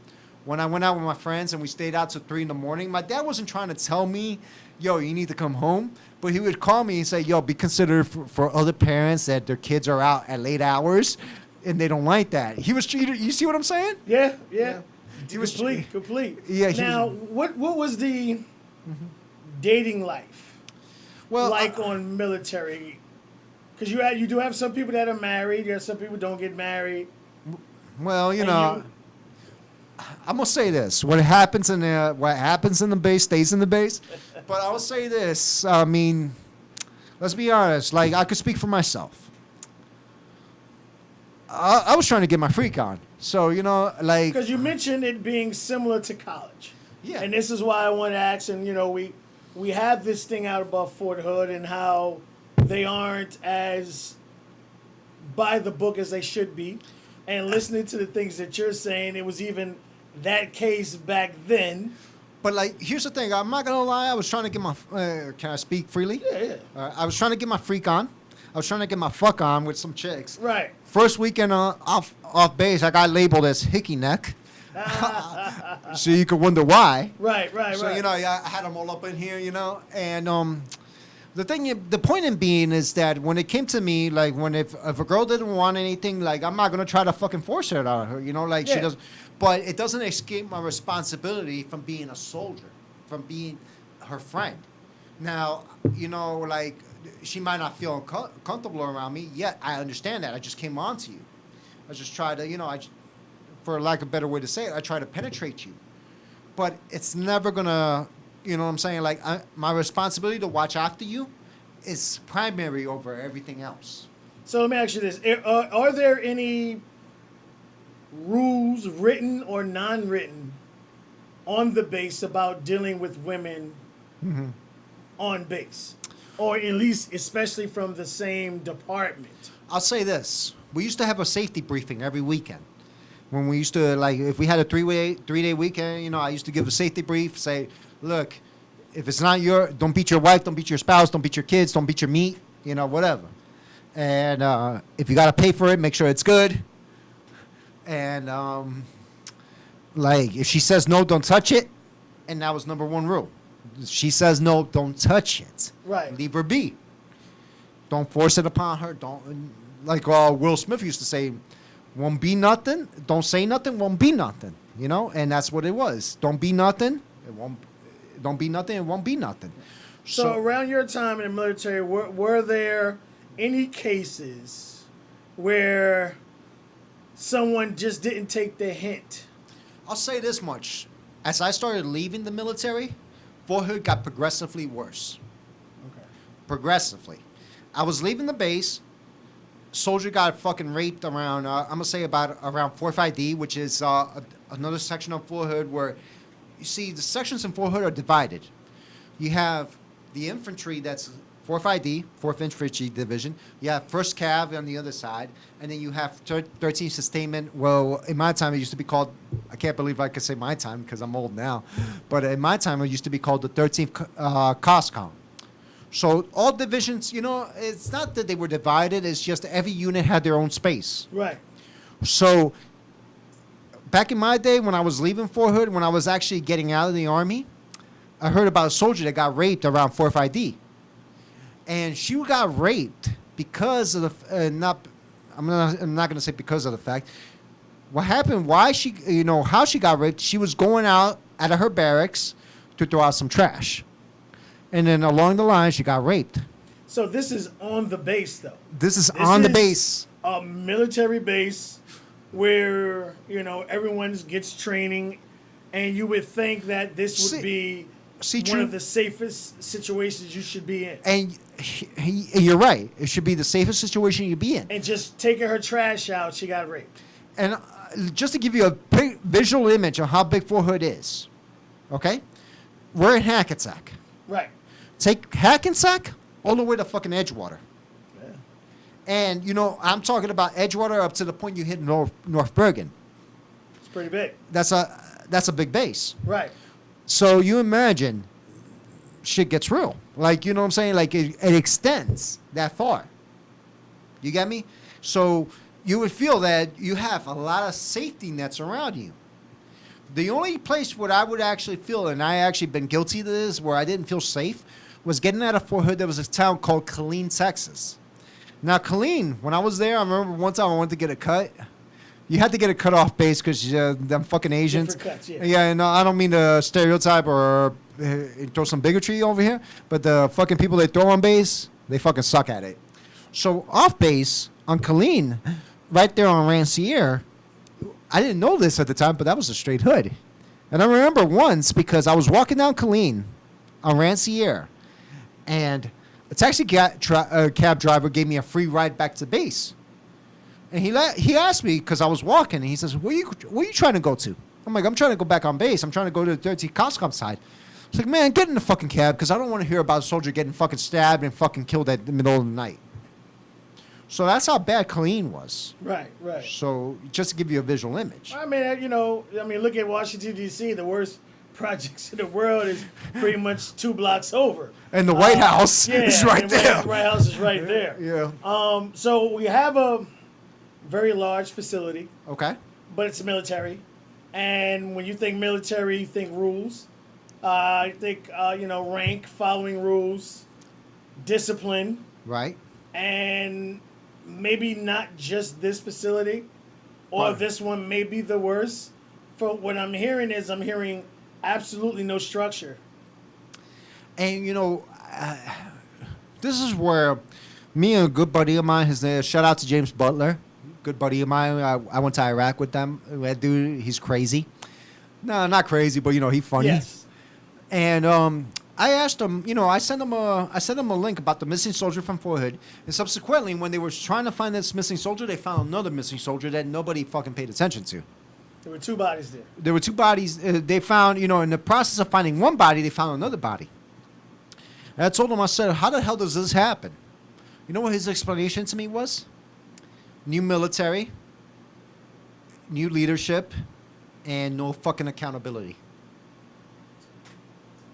when I went out with my friends and we stayed out till 3 in the morning, my dad wasn't trying to tell me, yo, you need to come home. But he would call me and say, yo, be considerate for other parents that their kids are out at late hours. And they don't like that. He was treated. You see what I'm saying? Yeah. He was complete. Yeah. Now, what was the dating life like on military? Because you do have some people that are married. You have some people who don't get married. Well, I'm gonna say this: what happens in the base stays in the base. But I'll say this: I mean, let's be honest. Like I could speak for myself. I was trying to get my freak on. So, like... Because you mentioned it being similar to college. Yeah. And this is why I want to ask, and, we have this thing out about Fort Hood and how they aren't as by the book as they should be. And listening to the things that you're saying, it was even that case back then. But, like, here's the thing. I'm not going to lie. I was trying to get my... can I speak freely? Yeah. I was trying to get my freak on. I was trying to get my fuck on with some chicks. Right. First weekend off base, I got labeled as hickey neck. So you could wonder why. Right. So, I had them all up in here, and the point in being is that when it came to me, like if a girl didn't want anything, like I'm not gonna try to fucking force it on her, she does. But it doesn't escape my responsibility from being a soldier, from being her friend. Now, like she might not feel comfortable around me. Yet I understand that. I just came on to you. I just try to, for lack of a better way to say it, I try to penetrate you. But it's never gonna, you know what I'm saying? Like my responsibility to watch after you is primary over everything else. So let me ask you this: are there any rules, written or non-written, on the base about dealing with women on base, or at least, especially from the same department? I'll say this: we used to have a safety briefing every weekend. When we used to, like, if we had a three-day weekend, I used to give a safety brief. Say, look, if it's not don't beat your wife, don't beat your spouse, don't beat your kids, don't beat your meat, whatever. And if you gotta pay for it, make sure it's good. And like, if she says no, don't touch it. And that was number one rule. She says no, don't touch it. Right. Leave her be. Don't force it upon her. Don't, like Will Smith used to say, won't be nothing. Don't say nothing, won't be nothing. And that's what it was. Don't be nothing. Don't be nothing, it won't be nothing. So around your time in the military, were there any cases where someone just didn't take the hint? I'll say this much. As I started leaving the military, forehood got progressively worse. Okay. Progressively. I was leaving the base. Soldier got fucking raped around, I'm going to say about around 45D, which is another section of forehood where, you see, the sections in forehood are divided. You have the infantry that's 45D, 4th Infantry Division. You have 1st Cav on the other side. And then you have 13th Sustainment. Well, in my time, it used to be called, I can't believe I could say my time because I'm old now. But in my time, it used to be called the 13th COSCOM. So all divisions, you know, it's not that they were divided. It's just every unit had their own space. Right. So back in my day when I was leaving Fort Hood, when I was actually getting out of the Army, I heard about a soldier that got raped around 45D. And she got raped because of the, I'm not going to say because of the fact. What happened, why she, you know, how she got raped, she was going out of her barracks to throw out some trash. And then along the line, she got raped. So this is on the base, though. This is on the base. A military base where, you know, everyone gets training, and you would think that this would be one of the safest situations you should be in. And you're right. It should be the safest situation you'd be in. And just taking her trash out, she got raped. And just to give you a big visual image of how big Fort Hood is, okay? We're in Hackensack. Right. Take Hackensack all the way to fucking Edgewater. Yeah. And, you know, I'm talking about Edgewater up to the point you hit North Bergen. It's pretty big. That's a big base. Right. So you imagine shit gets real. Like, you know what I'm saying? Like, it extends that far. You get me? So you would feel that you have a lot of safety nets around you. The only place where I would actually feel, and I actually been guilty of this, where I didn't feel safe, was getting out of Fort Hood. There was a town called Killeen, Texas. Now, Killeen, when I was there, I remember one time I wanted to get a cut. You had to get a cut off base because them fucking Asians. Different cuts, yeah. Yeah, and I don't mean to stereotype or throw some bigotry over here, but the fucking people they throw on base, they fucking suck at it. So off base on Killeen, right there on Rancière, I didn't know this at the time, but that was a straight hood. And I remember once because I was walking down Killeen on Rancière, and a taxi cab driver gave me a free ride back to base. And he asked me because I was walking, and he says, where you trying to go to? I'm like, I'm trying to go back on base. I'm trying to go to the 13th COSCOM side. He's like, man, get in the fucking cab because I don't want to hear about a soldier getting fucking stabbed and fucking killed at the middle of the night. So that's how bad Killeen was. Right, right. So just to give you a visual image. I mean, you know, look at Washington, D.C. The worst projects in the world is pretty much 2 blocks over. And the White House is right there. The White House is right there. Yeah. So we have a very large facility. Okay. But it's military. And when you think military, you think rules. I think, rank, following rules, discipline. Right. And maybe not just this facility, or this one may be the worst. For what I'm hearing absolutely no structure. And, you know, this is where me and a good buddy of mine, his name, shout out to James Butler, good buddy of mine. I went to Iraq with them. That dude, he's crazy. No, not crazy, but, you know, he's funny. Yes. And I asked him, you know, I sent him a link about the missing soldier from Fort Hood. And subsequently, when they were trying to find this missing soldier, they found another missing soldier that nobody fucking paid attention to. There were 2 bodies there. There were 2 bodies. They found, you know, in the process of finding one body, they found another body. And I told him, I said, how the hell does this happen? You know what his explanation to me was? New military, new leadership, and no fucking accountability.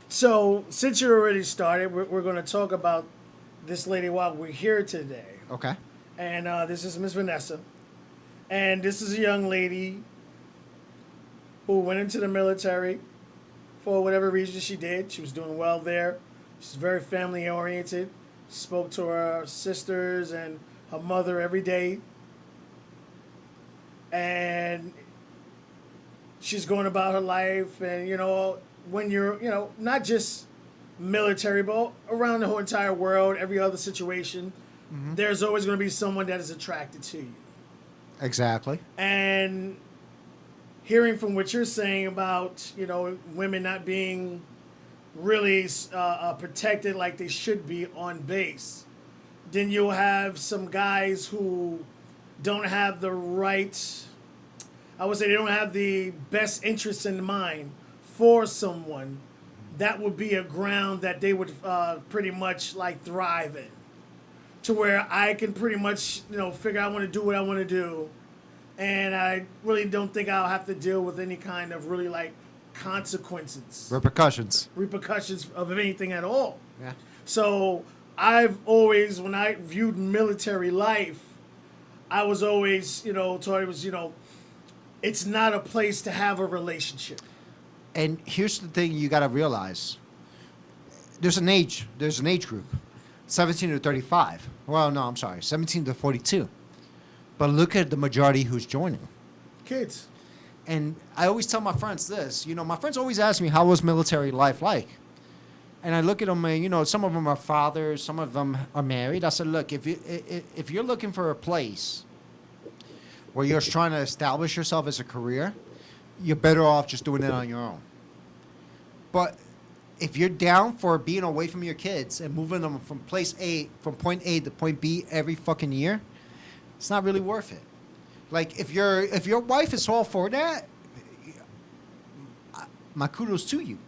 So, since you already started, we're going to talk about this lady while we're here today. Okay. And this is Miss Vanessa. And this is a young lady who went into the military for whatever reason she did. She was doing well there. She's very family oriented. She spoke to her sisters and her mother every day. And she's going about her life. And, you know, when you're, you know, not just military, but around the whole entire world, every other situation, there's always going to be someone that is attracted to you. Exactly. And hearing from what you're saying about, women not being really protected like they should be on base, then you'll have some guys who don't have the right, I would say they don't have the best interests in mind for someone. That would be a ground that they would pretty much like thrive in, to where I can pretty much figure I want to do what I want to do, and I really don't think I'll have to deal with any kind of really like consequences, repercussions of anything at all. Yeah. So I've always, when I viewed military life, I was always taught it was it's not a place to have a relationship. And here's the thing you got to realize. There's an age group, 17 to 35. Well, no, I'm sorry, 17 to 42. But look at the majority who's joining. Kids. And I always tell my friends this. My friends always ask me, how was military life like? And I look at them, and, some of them are fathers, some of them are married. I said, look, if you're looking for a place where you're trying to establish yourself as a career, you're better off just doing it on your own. But if you're down for being away from your kids and moving them from point A to point B every fucking year, it's not really worth it. Like if your wife is all for that, my kudos to you.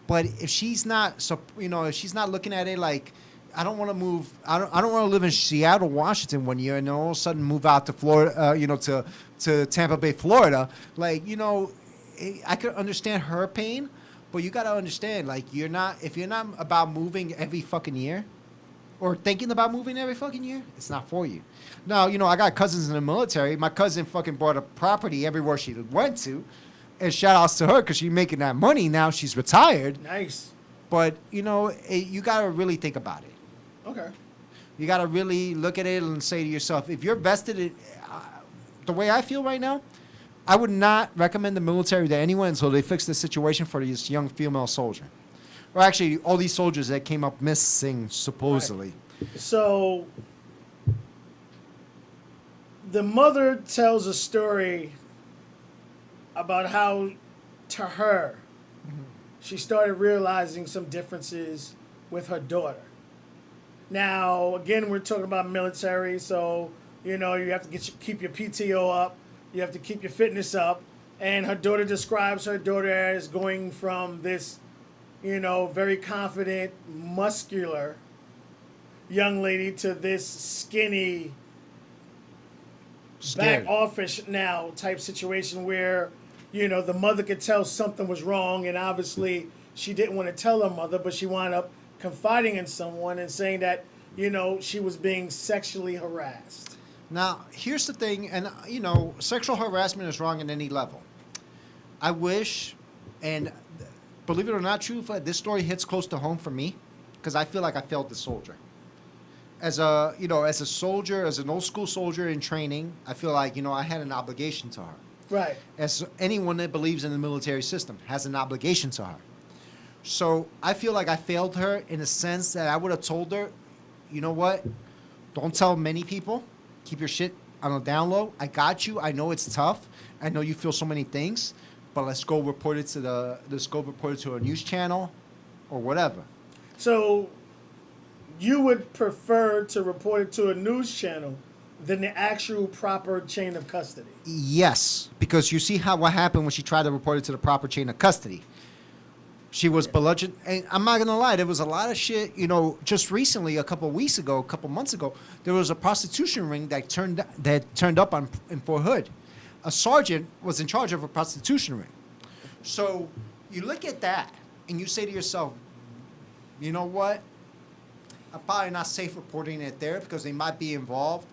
But if she's not, if she's not looking at it like, I don't want to move. I don't want to live in Seattle, Washington 1 year, and then all of a sudden move out to Florida. To Tampa Bay, Florida. Like I could understand her pain, but you got to understand, like if you're not about moving every fucking year, or thinking about moving every fucking year, it's not for you. Now I got cousins in the military. My cousin fucking bought a property everywhere she went to, and shout outs to her because she's making that money now. She's retired. Nice. But you got to really think about it. Okay. You got to really look at it and say to yourself, if you're vested in, the way I feel right now, I would not recommend the military to anyone until they fix the situation for this young female soldier. Or actually, all these soldiers that came up missing, supposedly. Right. So, the mother tells a story about how, to her, she started realizing some differences with her daughter. Now, again, we're talking about military, so, you have to keep your PTO up. You have to keep your fitness up. And her daughter describes her daughter as going from this, very confident, muscular young lady to this skinny, Scared. back office now type situation where, the mother could tell something was wrong, and obviously she didn't want to tell her mother, but she wound up confiding in someone and saying that, she was being sexually harassed. Now, here's the thing, and, sexual harassment is wrong at any level. I wish, and believe it or not, true, this story hits close to home for me because I feel like I failed the soldier. As a soldier, as an old school soldier in training, I feel like, I had an obligation to her. Right. As anyone that believes in the military system has an obligation to her. So I feel like I failed her in the sense that I would have told her, you know what? Don't tell many people. Keep your shit on the down low. I got you. I know it's tough. I know you feel so many things, but let's go report it to a news channel or whatever. So you would prefer to report it to a news channel than the actual proper chain of custody? Yes, because you see what happened when she tried to report it to the proper chain of custody. She was bludgeoned, and I'm not gonna lie, there was a lot of shit. Just recently, a couple months ago, there was a prostitution ring that turned up in Fort Hood. A sergeant was in charge of a prostitution ring. So you look at that and you say to yourself, you know what? I'm probably not safe reporting it there because they might be involved.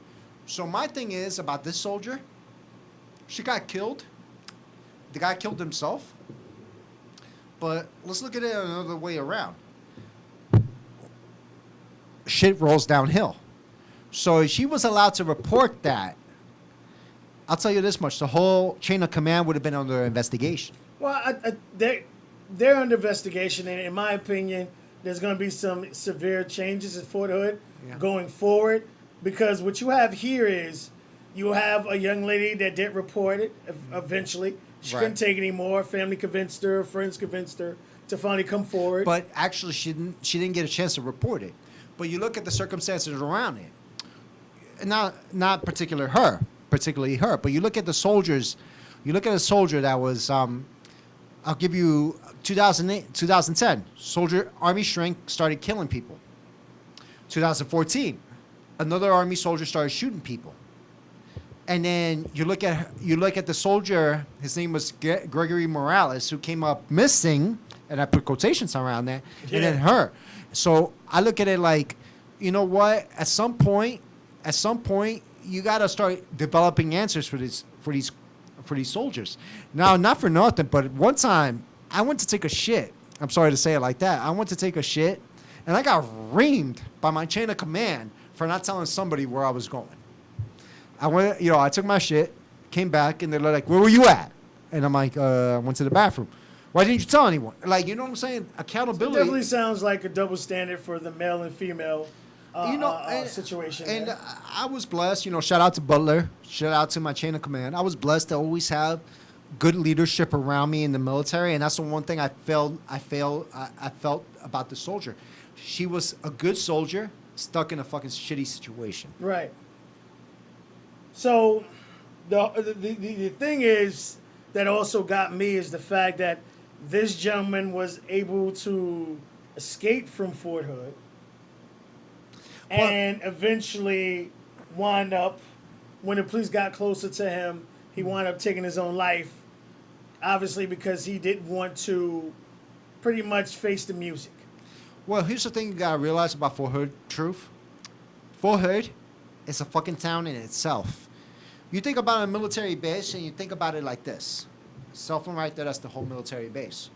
So my thing is about this soldier. She got killed. The guy killed himself. But let's look at it another way around. Shit rolls downhill. So if she was allowed to report that, I'll tell you this much. The whole chain of command would have been under investigation. Well, they're under investigation, and in my opinion, there's going to be some severe changes at Fort Hood going forward. Because what you have here is you have a young lady that did report it eventually. She couldn't take it anymore. Family convinced her, friends convinced her to finally come forward. But actually, she didn't get a chance to report it. But you look at the circumstances around it. Not particularly her, but you look at the soldiers. You look at a soldier that was, I'll give you 2010. Army shrink started killing people. 2014, another army soldier started shooting people. And then you look at the soldier. His name was Gregory Morales, who came up missing, and I put quotations around that. Yeah. And then her. So I look at it like, you know what? At some point, you gotta start developing answers for these soldiers. Now, not for nothing, but one time I went to take a shit. I'm sorry to say it like that. I went to take a shit, and I got reamed by my chain of command for not telling somebody where I was going. I took my shit, came back, and they're like, "Where were you at?" And I'm like, "I went to the bathroom." Why didn't you tell anyone? Like, you know what I'm saying? Accountability. It definitely sounds like a double standard for the male and female situation. And I was blessed. Shout out to Butler. Shout out to my chain of command. I was blessed to always have good leadership around me in the military, and that's the one thing I felt about the soldier. She was a good soldier stuck in a fucking shitty situation. Right. So the thing is that also got me is the fact that this gentleman was able to escape from Fort Hood and eventually wind up, when the police got closer to him, he wound up taking his own life, obviously because he didn't want to pretty much face the music. Well, here's the thing you gotta realize about Fort Hood, truth. Fort Hood is a fucking town in itself. You think about a military base and you think about it like this. Cell phone right there, that's the whole military base.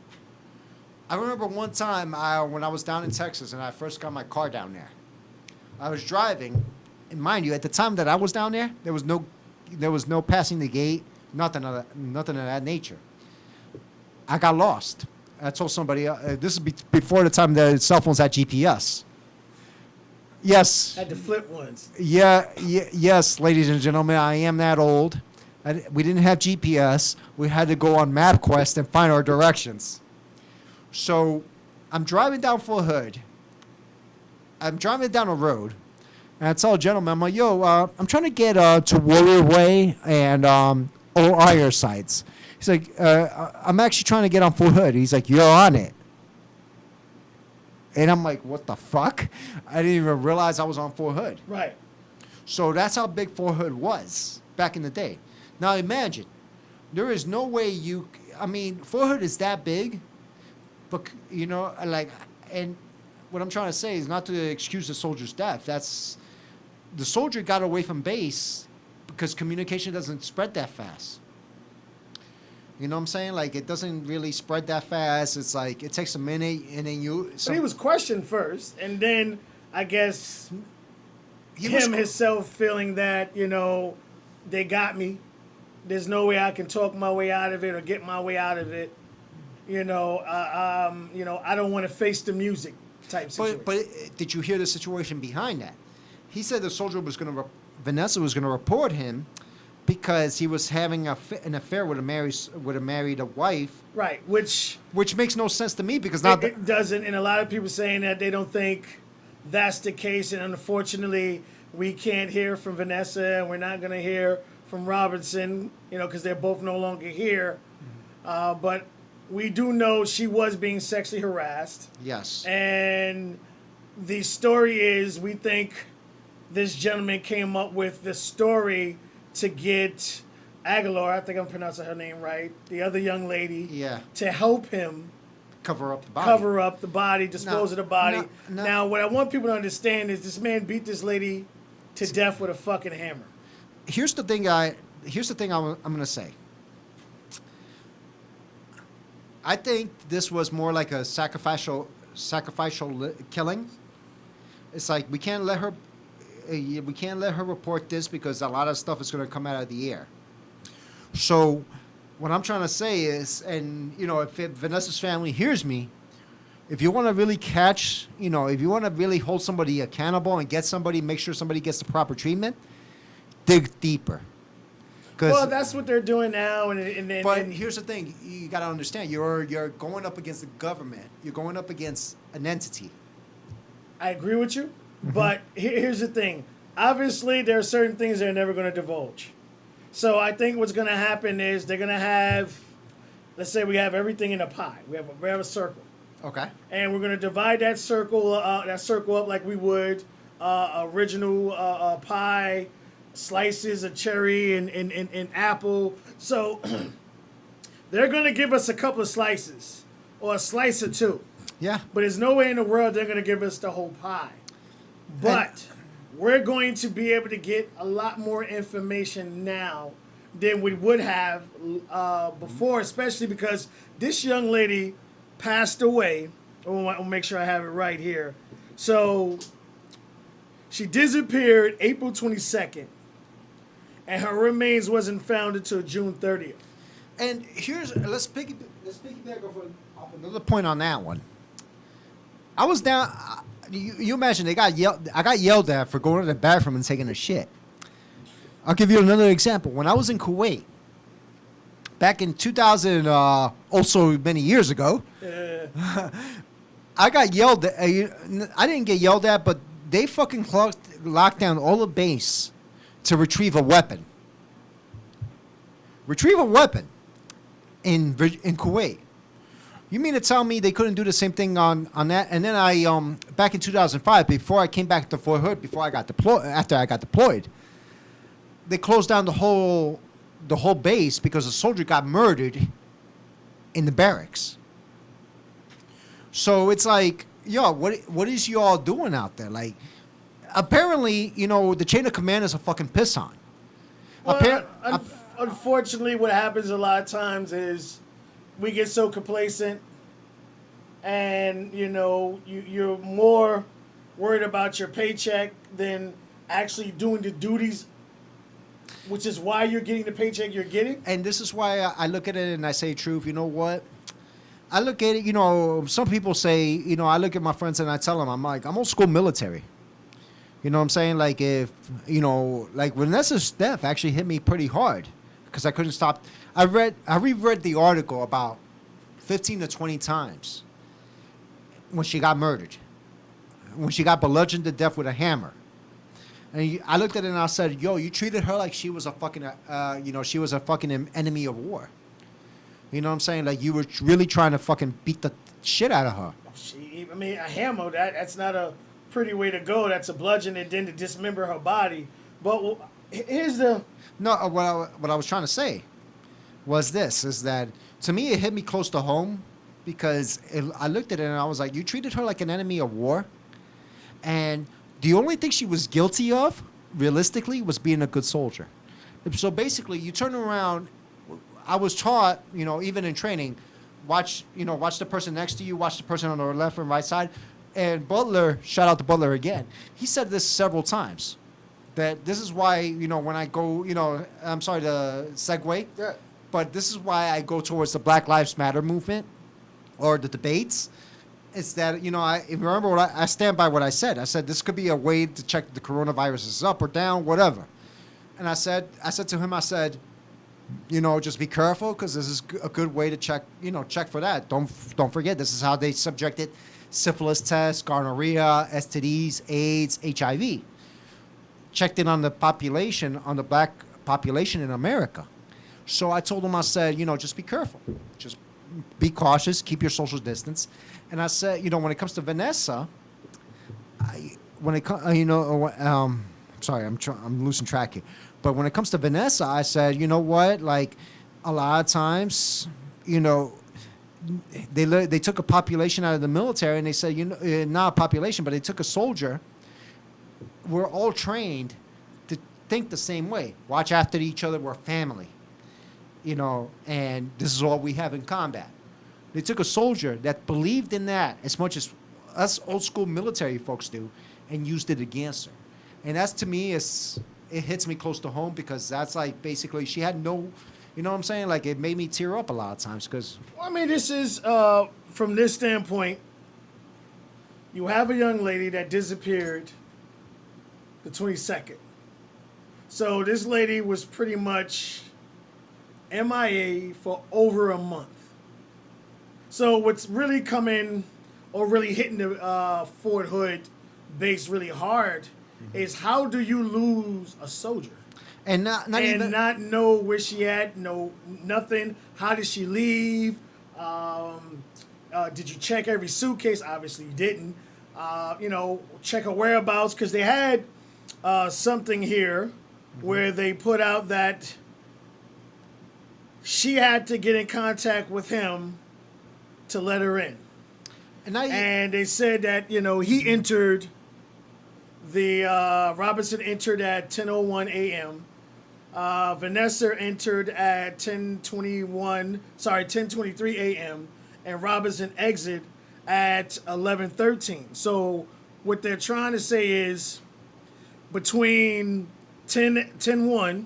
I remember one time when I was down in Texas and I first got my car down there. I was driving, and mind you, at the time that I was down there, there was no passing the gate, nothing of that nature. I got lost. I told somebody, this is before the time that cell phones had GPS. Yes. Had the flip ones. Yes, ladies and gentlemen, I am that old. We didn't have GPS. We had to go on MapQuest and find our directions. So I'm driving down Fort Hood. I'm driving down a road, and I tell a gentleman, I'm like, yo, I'm trying to get to Warrior Way and Old Iresides. He's like, I'm actually trying to get on Fort Hood. He's like, you're on it. And I'm like, what the fuck? I didn't even realize I was on Fort Hood. Right. So that's how big Fort Hood was back in the day. Now imagine, there is no way Fort Hood is that big, but, and what I'm trying to say is not to excuse the soldier's death. The soldier got away from base because communication doesn't spread that fast. You know what I'm saying? Like, it doesn't really spread that fast. It's like, it takes a minute, and then But he was questioned first, and then, I guess, himself feeling that, they got me. There's no way I can talk my way out of it or get my way out of it. I don't want to face the music type situation. But did you hear the situation behind that? He said the soldier Vanessa was going to report him because he was having an affair with a married wife. Right, which makes no sense to me because it doesn't, and a lot of people saying that they don't think that's the case, and unfortunately we can't hear from Vanessa, and we're not going to hear from Robinson, because they're both no longer here. But we do know she was being sexually harassed. Yes. And the story is, we think this gentleman came up with the story to get Aguilar, I think I'm pronouncing her name right, the other young lady, to help him cover up the body, dispose of the body. Now, what I want people to understand is this man beat this lady to death with a fucking hammer. Here's the thing I'm going to say. I think this was more like a sacrificial killing. It's like we can't let her report this because a lot of stuff is going to come out of the air. So what I'm trying to say is, and if Vanessa's family hears me, if you want to really catch, if you want to really hold somebody accountable and make sure somebody gets the proper treatment, dig deeper. Well, that's what they're doing now, and But here's the thing: you got to understand, you're going up against the government. You're going up against an entity. I agree with you, but here's the thing. Obviously, there are certain things they're never going to divulge. So I think what's going to happen is they're going to have, let's say we have everything in a pie. We have a circle. Okay. And we're going to divide that circle up like we would original pie, slices of cherry and apple. So they're going to give us a couple of slices or a slice or two. Yeah. But there's no way in the world they're going to give us the whole pie. But we're going to be able to get a lot more information now than we would have before, especially because this young lady passed away. I'll make sure I have it right here. So she disappeared April 22nd, and her remains wasn't found until June 30th. And let's piggyback off another point on that one. I was down. You imagine I got yelled at for going to the bathroom and taking a shit. I'll give you another example. When I was in Kuwait, back in 2000, also many years ago, I got yelled at. I didn't get yelled at, but they fucking locked down all the base to retrieve a weapon. Retrieve a weapon in Kuwait. You mean to tell me they couldn't do the same thing on that? And then I back in 2005, before I came back to Fort Hood, after I got deployed, they closed down the whole base because a soldier got murdered in the barracks. So it's like, yo, what is y'all doing out there? Like, apparently, the chain of command is a fucking piss on. Well, unfortunately, what happens a lot of times is we get so complacent, and you're more worried about your paycheck than actually doing the duties, which is why you're getting the paycheck you're getting. And this is why I look at it and I say, truth, you know what? I look at it, some people say, I look at my friends and I tell them, I'm like, I'm old school military. You know what I'm saying? Like if, like Vanessa's death actually hit me pretty hard because I couldn't stop. I reread the article about 15 to 20 times when she got murdered, when she got bludgeoned to death with a hammer. And I looked at it and I said, yo, you treated her like she was a fucking, she was a fucking enemy of war. You know what I'm saying? Like you were really trying to fucking beat the shit out of her. A hammer, that's not a pretty way to go. That's a bludgeon and then to dismember her body. But here's the... No, what I was trying to say was this, is that to me it hit me close to home because I looked at it and I was like, you treated her like an enemy of war. And the only thing she was guilty of, realistically, was being a good soldier. So basically, you turn around... I was taught, even in training, watch the person next to you, watch the person on the left and right side. And Butler, shout out to Butler again, he said this several times, that this is why, when I go, I'm sorry to segue, yeah, but this is why I go towards the Black Lives Matter movement or the debates. It's that, I remember I stand by what I said. I said this could be a way to check the coronavirus is up or down, whatever. And I said to him, I said, just be careful because this is a good way to check for that. Don't forget, this is how they subjected syphilis tests, gonorrhea, STDs, AIDS, HIV. Checked it on the population, on the black population in America. So I told him, I said, just be careful. Just be cautious, keep your social distance. And I said, when it comes to Vanessa, sorry, I'm losing track here. But when it comes to Vanessa, I said, you know what? Like, a lot of times, they took a population out of the military and they said, not a population, but they took a soldier. We're all trained to think the same way. Watch after each other. We're family, and this is all we have in combat. They took a soldier that believed in that as much as us old school military folks do and used it against her. And that's, to me, it hits me close to home because that's like basically she had no, you know what I'm saying? Like it made me tear up a lot of times because. Well, this is, from this standpoint, you have a young lady that disappeared the 22nd. So this lady was pretty much MIA for over a month. So what's really coming or really hitting the Fort Hood base really hard is how do you lose a soldier? And not not know where she at, no nothing. How did she leave? Did you check every suitcase? Obviously you didn't. Check her whereabouts because they had something here where they put out that she had to get in contact with him to let her in. And they said that, he entered the Robinson entered at 10:01 a.m. Vanessa entered at 10:23 a.m. and Robinson exited at 11:13. So what they're trying to say is between 10:01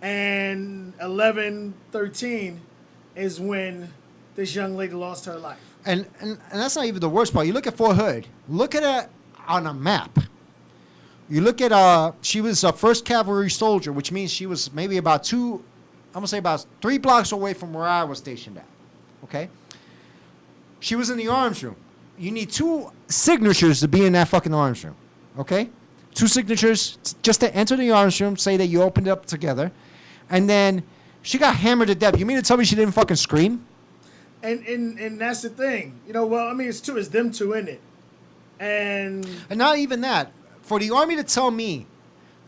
and 11:13 is when this young lady lost her life. And that's not even the worst part. You look at Fort Hood. Look at it on a map. You look at she was a 1st Cavalry soldier, which means she was maybe about 3 blocks away from where I was stationed at. Okay? She was in the arms room. You need 2 signatures to be in that fucking arms room. Okay? 2 signatures just to enter the arms room, say that you opened it up together. And then she got hammered to death. You mean to tell me she didn't fucking scream? And that's the thing. It's them two in it. And not even that. For the Army to tell me.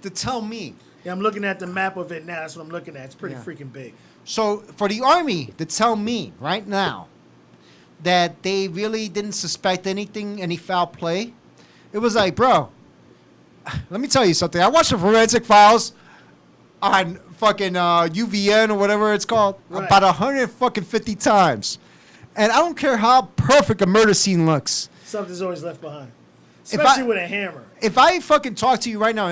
Yeah, I'm looking at the map of it now. That's what I'm looking at. It's pretty freaking big. So for the Army to tell me right now that they really didn't suspect any foul play, it was like, bro, let me tell you something. I watched the Forensic Files on fucking UVN or whatever it's called about 150 times. And I don't care how perfect a murder scene looks. Something's always left behind. Especially with a hammer. If I fucking talk to you right now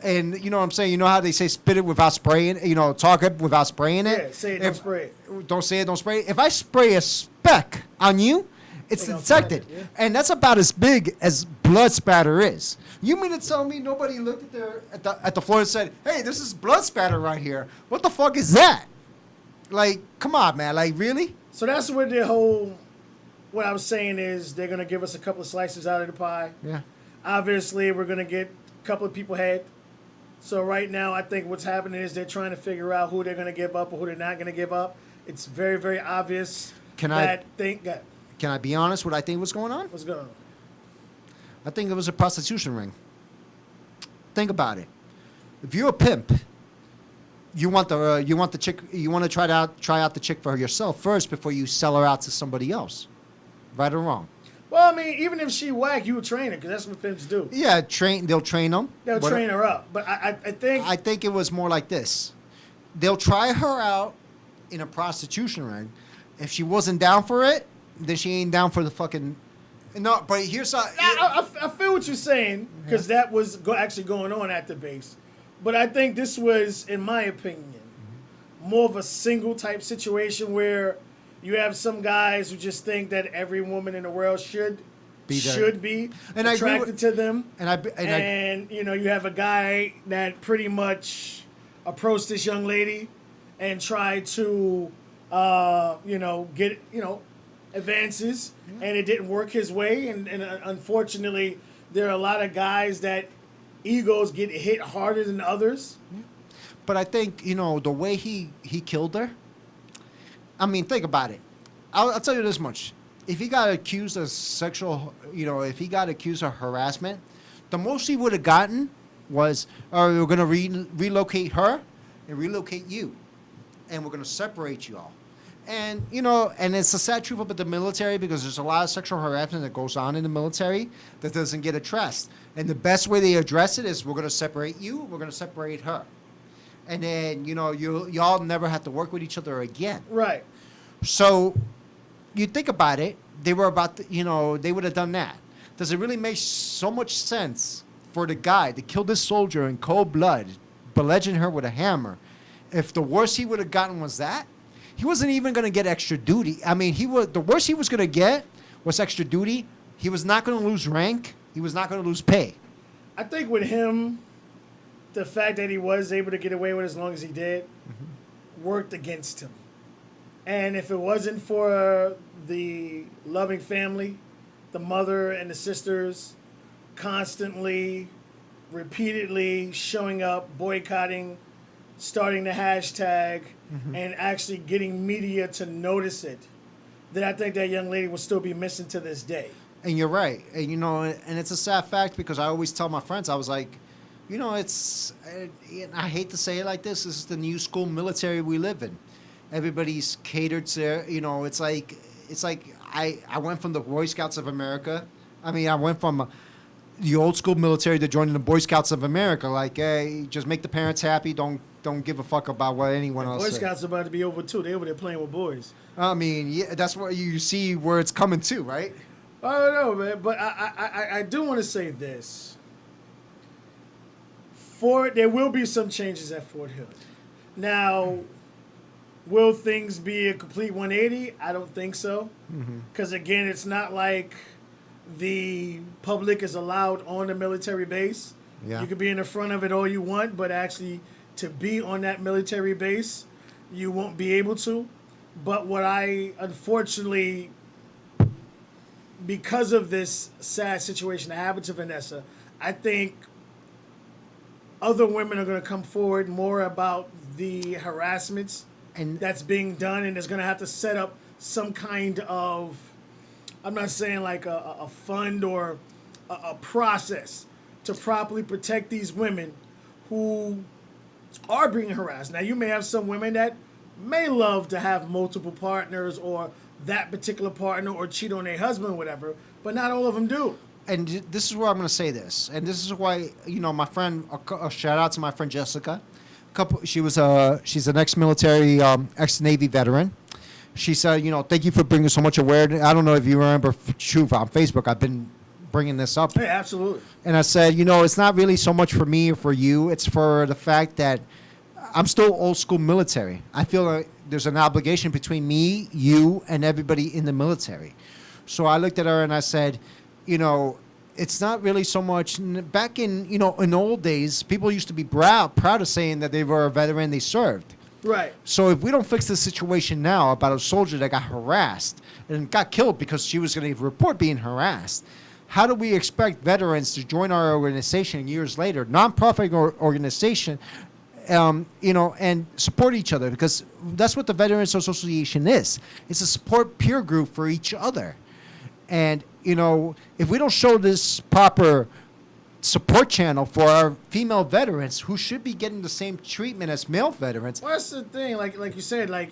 and you know what I'm saying, you know how they say spit it without spraying, talk it without spraying it? Yeah, say it, don't spray it. Don't say it, don't spray it. If I spray a speck on you, it's detected. Yeah. And that's about as big as blood spatter is. You mean to tell me nobody looked at the floor and said, hey, this is blood spatter right here. What the fuck is that? Like, come on, man. Like, really? So that's what what I was saying is they're going to give us a couple of slices out of the pie. Yeah. Obviously, we're going to get a couple of people ahead. So right now, I think what's happening is they're trying to figure out who they're going to give up or who they're not going to give up. It's very, very obvious. Can I be honest what I think was going on? What's going on? I think it was a prostitution ring. Think about it. If you're a pimp, you want the chick. You want to try out the chick for yourself first before you sell her out to somebody else. Right or wrong? Well, even if she whack, you would train her because that's what pimps do. Yeah, they'll train them. They'll train her up. But I think it was more like this. They'll try her out in a prostitution ring. If she wasn't down for it, then she ain't down for the fucking. No, but here's I feel what you're saying because that was actually going on at the base. But I think this was, in my opinion, more of a single type situation where you have some guys who just think that every woman in the world should be attracted to them. And you have a guy that pretty much approached this young lady and tried to, get, advances, and it didn't work his way. And unfortunately, there are a lot of guys that egos get hit harder than others. But I think, the way he killed her, think about it. I'll tell you this much. If he got accused of if he got accused of harassment, the most he would have gotten was, we're going to relocate her and relocate you. And we're going to separate you all. And, and it's a sad truth about the military because there's a lot of sexual harassment that goes on in the military that doesn't get addressed. And the best way they address it is we're going to separate you, we're going to separate her. And then, y'all never have to work with each other again. Right. So you think about it, they were about to, they would have done that. Does it really make so much sense for the guy to kill this soldier in cold blood, bludgeon her with a hammer, if the worst he would have gotten was that? He wasn't even going to get extra duty. The worst he was going to get was extra duty. He was not going to lose rank. He was not going to lose pay. I think with him, the fact that he was able to get away with as long as he did worked against him. And if it wasn't for the loving family, the mother and the sisters constantly, repeatedly showing up, boycotting, starting the hashtag, and actually getting media to notice it, then I think that young lady will still be missing to this day. And you're right. And, you know, and it's a sad fact because I always tell my friends, I was like, you know, I hate to say it like this is the new school military we live in. Everybody's catered to, you know, it's like I went from the Boy Scouts of America. I mean, I went from the old school military to joining the Boy Scouts of America. Like, hey, just make the parents happy. Don't give a fuck about what anyone else Boy says. Scouts are about to be over too. They over there playing with boys. I mean, yeah, that's what you see where it's coming to, right? I don't know, man, but I do want to say this. There will be some changes at Fort Hood. Now, will things be a complete 180? I don't think so. Because, again, it's not like the public is allowed on the military base. Yeah. You could be in the front of it all you want, but actually to be on that military base, you won't be able to. But what I, unfortunately, because of this sad situation that happened to Vanessa, I think other women are going to come forward more about the harassments that's being done, and it's going to have to set up some kind of, I'm not saying like a fund or a process to properly protect these women who are being harassed. Now, you may have some women that may love to have multiple partners or that particular partner or cheat on their husband or whatever, but not all of them do. And this is where I'm going to say this, and this is why, you know, my friend, a shout out to my friend Jessica. She's an ex-military, ex-Navy veteran. She said, you know, thank you for bringing so much awareness. I don't know if you remember, Truth, on Facebook, I've been bringing this up. Hey, absolutely. And I said, you know, it's not really so much for me or for you. It's for the fact that I'm still old school military. I feel like there's an obligation between me, you, and everybody in the military. So I looked at her and I said, you know, it's not really so much back in, you know, in old days, people used to be proud of saying that they were a veteran, they served. Right. So if we don't fix the situation now about a soldier that got harassed and got killed because she was going to report being harassed, how do we expect veterans to join our organization years later, nonprofit organization, you know, and support each other? Because that's what the Veterans Association is. It's a support peer group for each other. And, you know, if we don't show this proper support channel for our female veterans who should be getting the same treatment as male veterans. Well, that's the thing. Like you said, like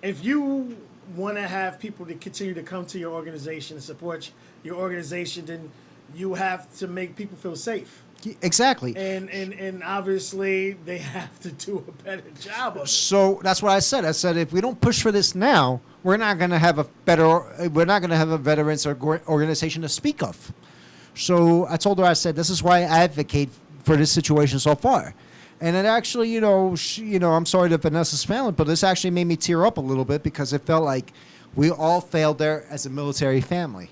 if you want to have people to continue to come to your organization and support your organization, then you have to make people feel safe. Exactly. And obviously they have to do a better job of it. So that's what I said. I said if we don't push for this now, we're not going to have a veterans organization to speak of. So I told her, I said, this is why I advocate for this situation so far. And it actually, you know, I'm sorry that Vanessa's failing, but this actually made me tear up a little bit because it felt like we all failed there as a military family.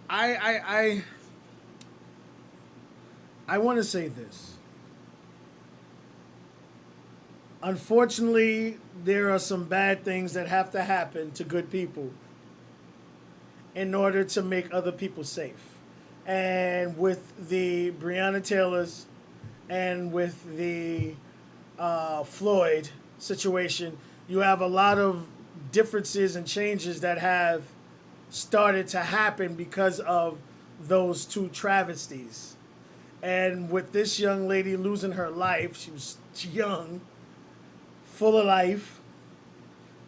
I want to say this. Unfortunately, there are some bad things that have to happen to good people in order to make other people safe. And with the Breonna Taylors and with the Floyd situation, you have a lot of differences and changes that have started to happen because of those two travesties. And with this young lady losing her life, she was young, full of life,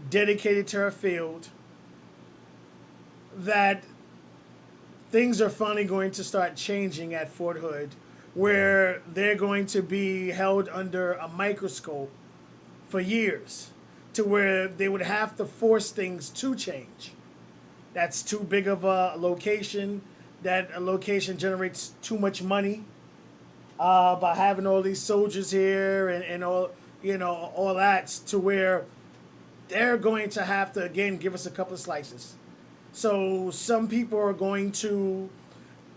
dedicated to her field, that things are finally going to start changing at Fort Hood, where they're going to be held under a microscope for years, to where they would have to force things to change. That's too big of a location. That a location generates too much money by having all these soldiers here and all, you know, all that, to where they're going to have to, again, give us a couple of slices. So some people are going to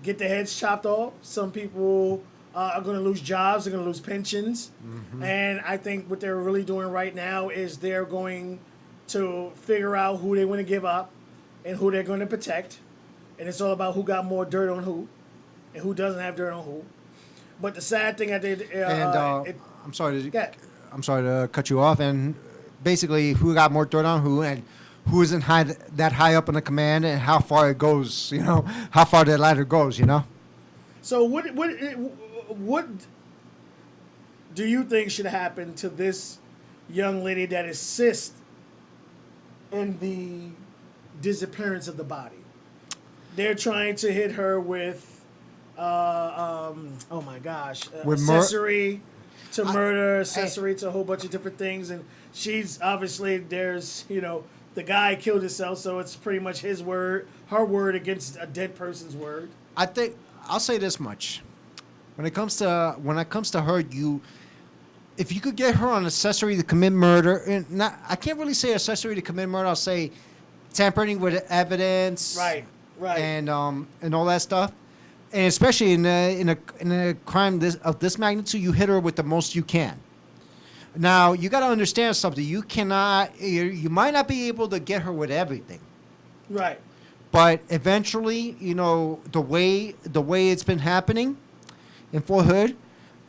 get their heads chopped off. Some people are going to lose jobs. They're going to lose pensions. And I think what they're really doing right now is they're going to figure out who they want to give up and who they're going to protect. And it's all about who got more dirt on who and who doesn't have dirt on who. But the sad thing that they I'm sorry to cut you off. And basically, who got more dirt on who, and who isn't that high up in the command, and how far it goes. You know, how far that ladder goes. You know. So what do you think should happen to this young lady that assists in the disappearance of the body? They're trying to hit her with, oh my gosh, accessory to murder, accessory to a whole bunch of different things, and she's obviously the guy killed himself, so it's pretty much her word against a dead person's word. I think I'll say this much: when it comes to her, if you could get her on accessory to commit murder, and I can't really say accessory to commit murder. I'll say tampering with evidence, right, and all that stuff, and especially in a crime of this magnitude, you hit her with the most you can. Now you got to understand something. You might not be able to get her with everything, right? But eventually, the way it's been happening in Fort Hood,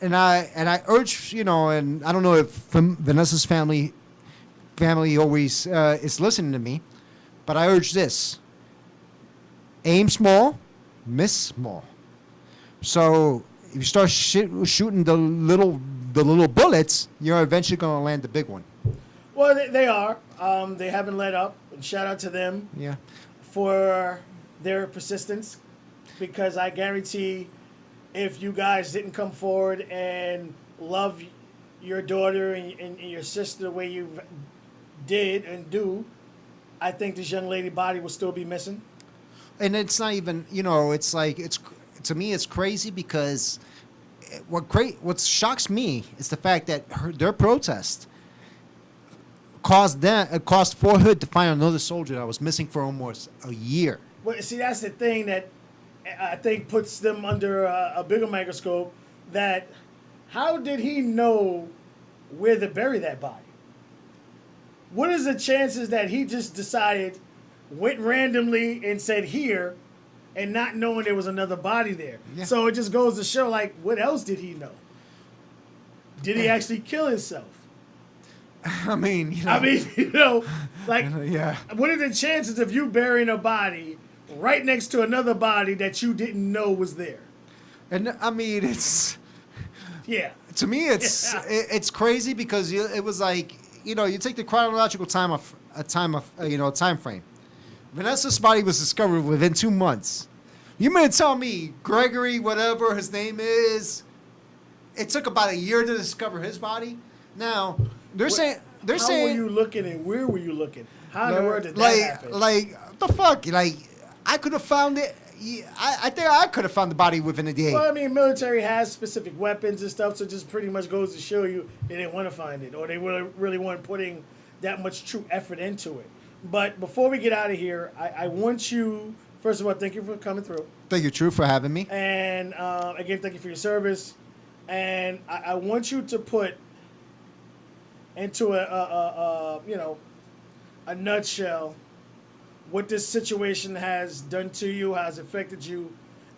and I urge, and I don't know if Vanessa's family always is listening to me, but I urge this: aim small, miss small. So if you start shooting the little bullets, you're eventually going to land the big one. Well, they are. They haven't let up, and shout out to them. Yeah. For their persistence, because I guarantee if you guys didn't come forward and love your daughter and your sister the way you did and do, I think this young lady body will still be missing. And it's not even, it's like, to me, it's crazy because what shocks me is the fact that their protest caused Fort Hood to find another soldier that was missing for almost a year. Well, see, that's the thing that I think puts them under a bigger microscope. That how did he know where to bury that body? What is the chances that he just decided, went randomly and said here, and not knowing there was another body there? Yeah. So it just goes to show, like, what else did he know? Did he actually kill himself? I mean, like, yeah. What are the chances of you burying a body right next to another body that you didn't know was there? And I mean, it's to me, it's crazy because it was like, you take the chronological time frame. Vanessa's body was discovered within 2 months. You mean to tell me Gregory, whatever his name is, it took about a year to discover his body? Now, They're saying. How were you looking and where were you looking? How in the world did that happen? Like, what the fuck? Like, I could have found it. I think I could have found the body within a day. Well, I mean, military has specific weapons and stuff, so it just pretty much goes to show you they didn't want to find it, or they really weren't putting that much true effort into it. But before we get out of here, I want you, first of all, thank you for coming through. Thank you, True, for having me. And again, thank you for your service. And I want you to put into a nutshell what this situation has done to you, has affected you,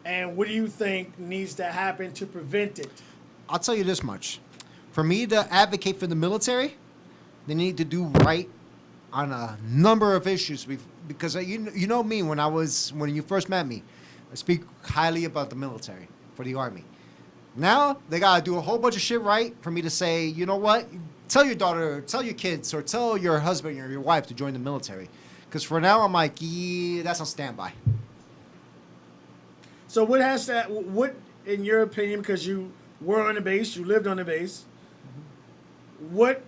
and what do you think needs to happen to prevent it? I'll tell you this much. For me to advocate for the military, they need to do right on a number of issues because you know me, when you first met me, I speak highly about the military for the Army. Now they gotta do a whole bunch of shit right for me to say, you know what? Tell your daughter, tell your kids, or tell your husband or your wife to join the military. Because for now, I'm like, yeah, that's on standby. So what, in your opinion, because you were on the base, you lived on the base, what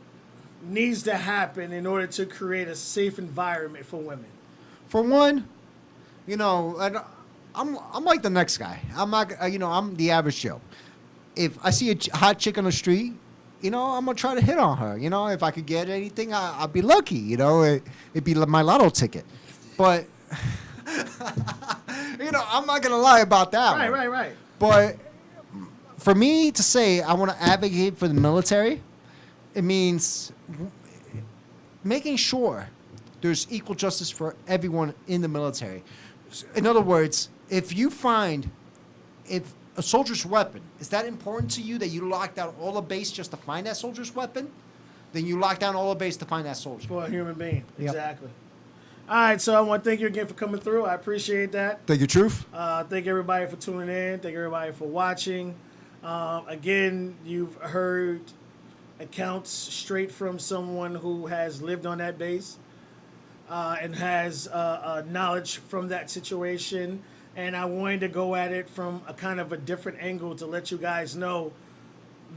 needs to happen in order to create a safe environment for women? For one, I'm like the next guy. I'm not, I'm the average Joe. If I see a hot chick on the street, I'm going to try to hit on her. If I could get anything, I'll be lucky. It'd be my lotto ticket. But, I'm not going to lie about that one. Right. But for me to say I want to advocate for the military, it means making sure there's equal justice for everyone in the military. In other words, if a soldier's weapon is that important to you that you lock down all the base just to find that soldier's weapon, then you lock down all the base to find that soldier. For a human being. Yep. Exactly. All right, so I want to thank you again for coming through. I appreciate that. Thank you, Truth. Thank everybody for tuning in. Thank everybody for watching. Again, you've heard accounts straight from someone who has lived on that base and has knowledge from that situation. And I wanted to go at it from a kind of a different angle to let you guys know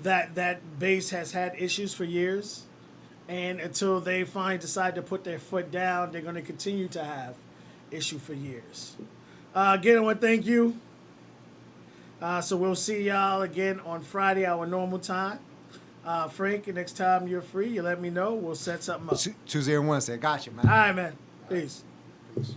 that that base has had issues for years. And until they finally decide to put their foot down, they're going to continue to have issue for years. Again, I want to thank you. So we'll see y'all again on Friday, our normal time. Frank, next time you're free, you let me know. We'll set something up. Tuesday and Wednesday. Got you, man. All right, man. Peace. Peace.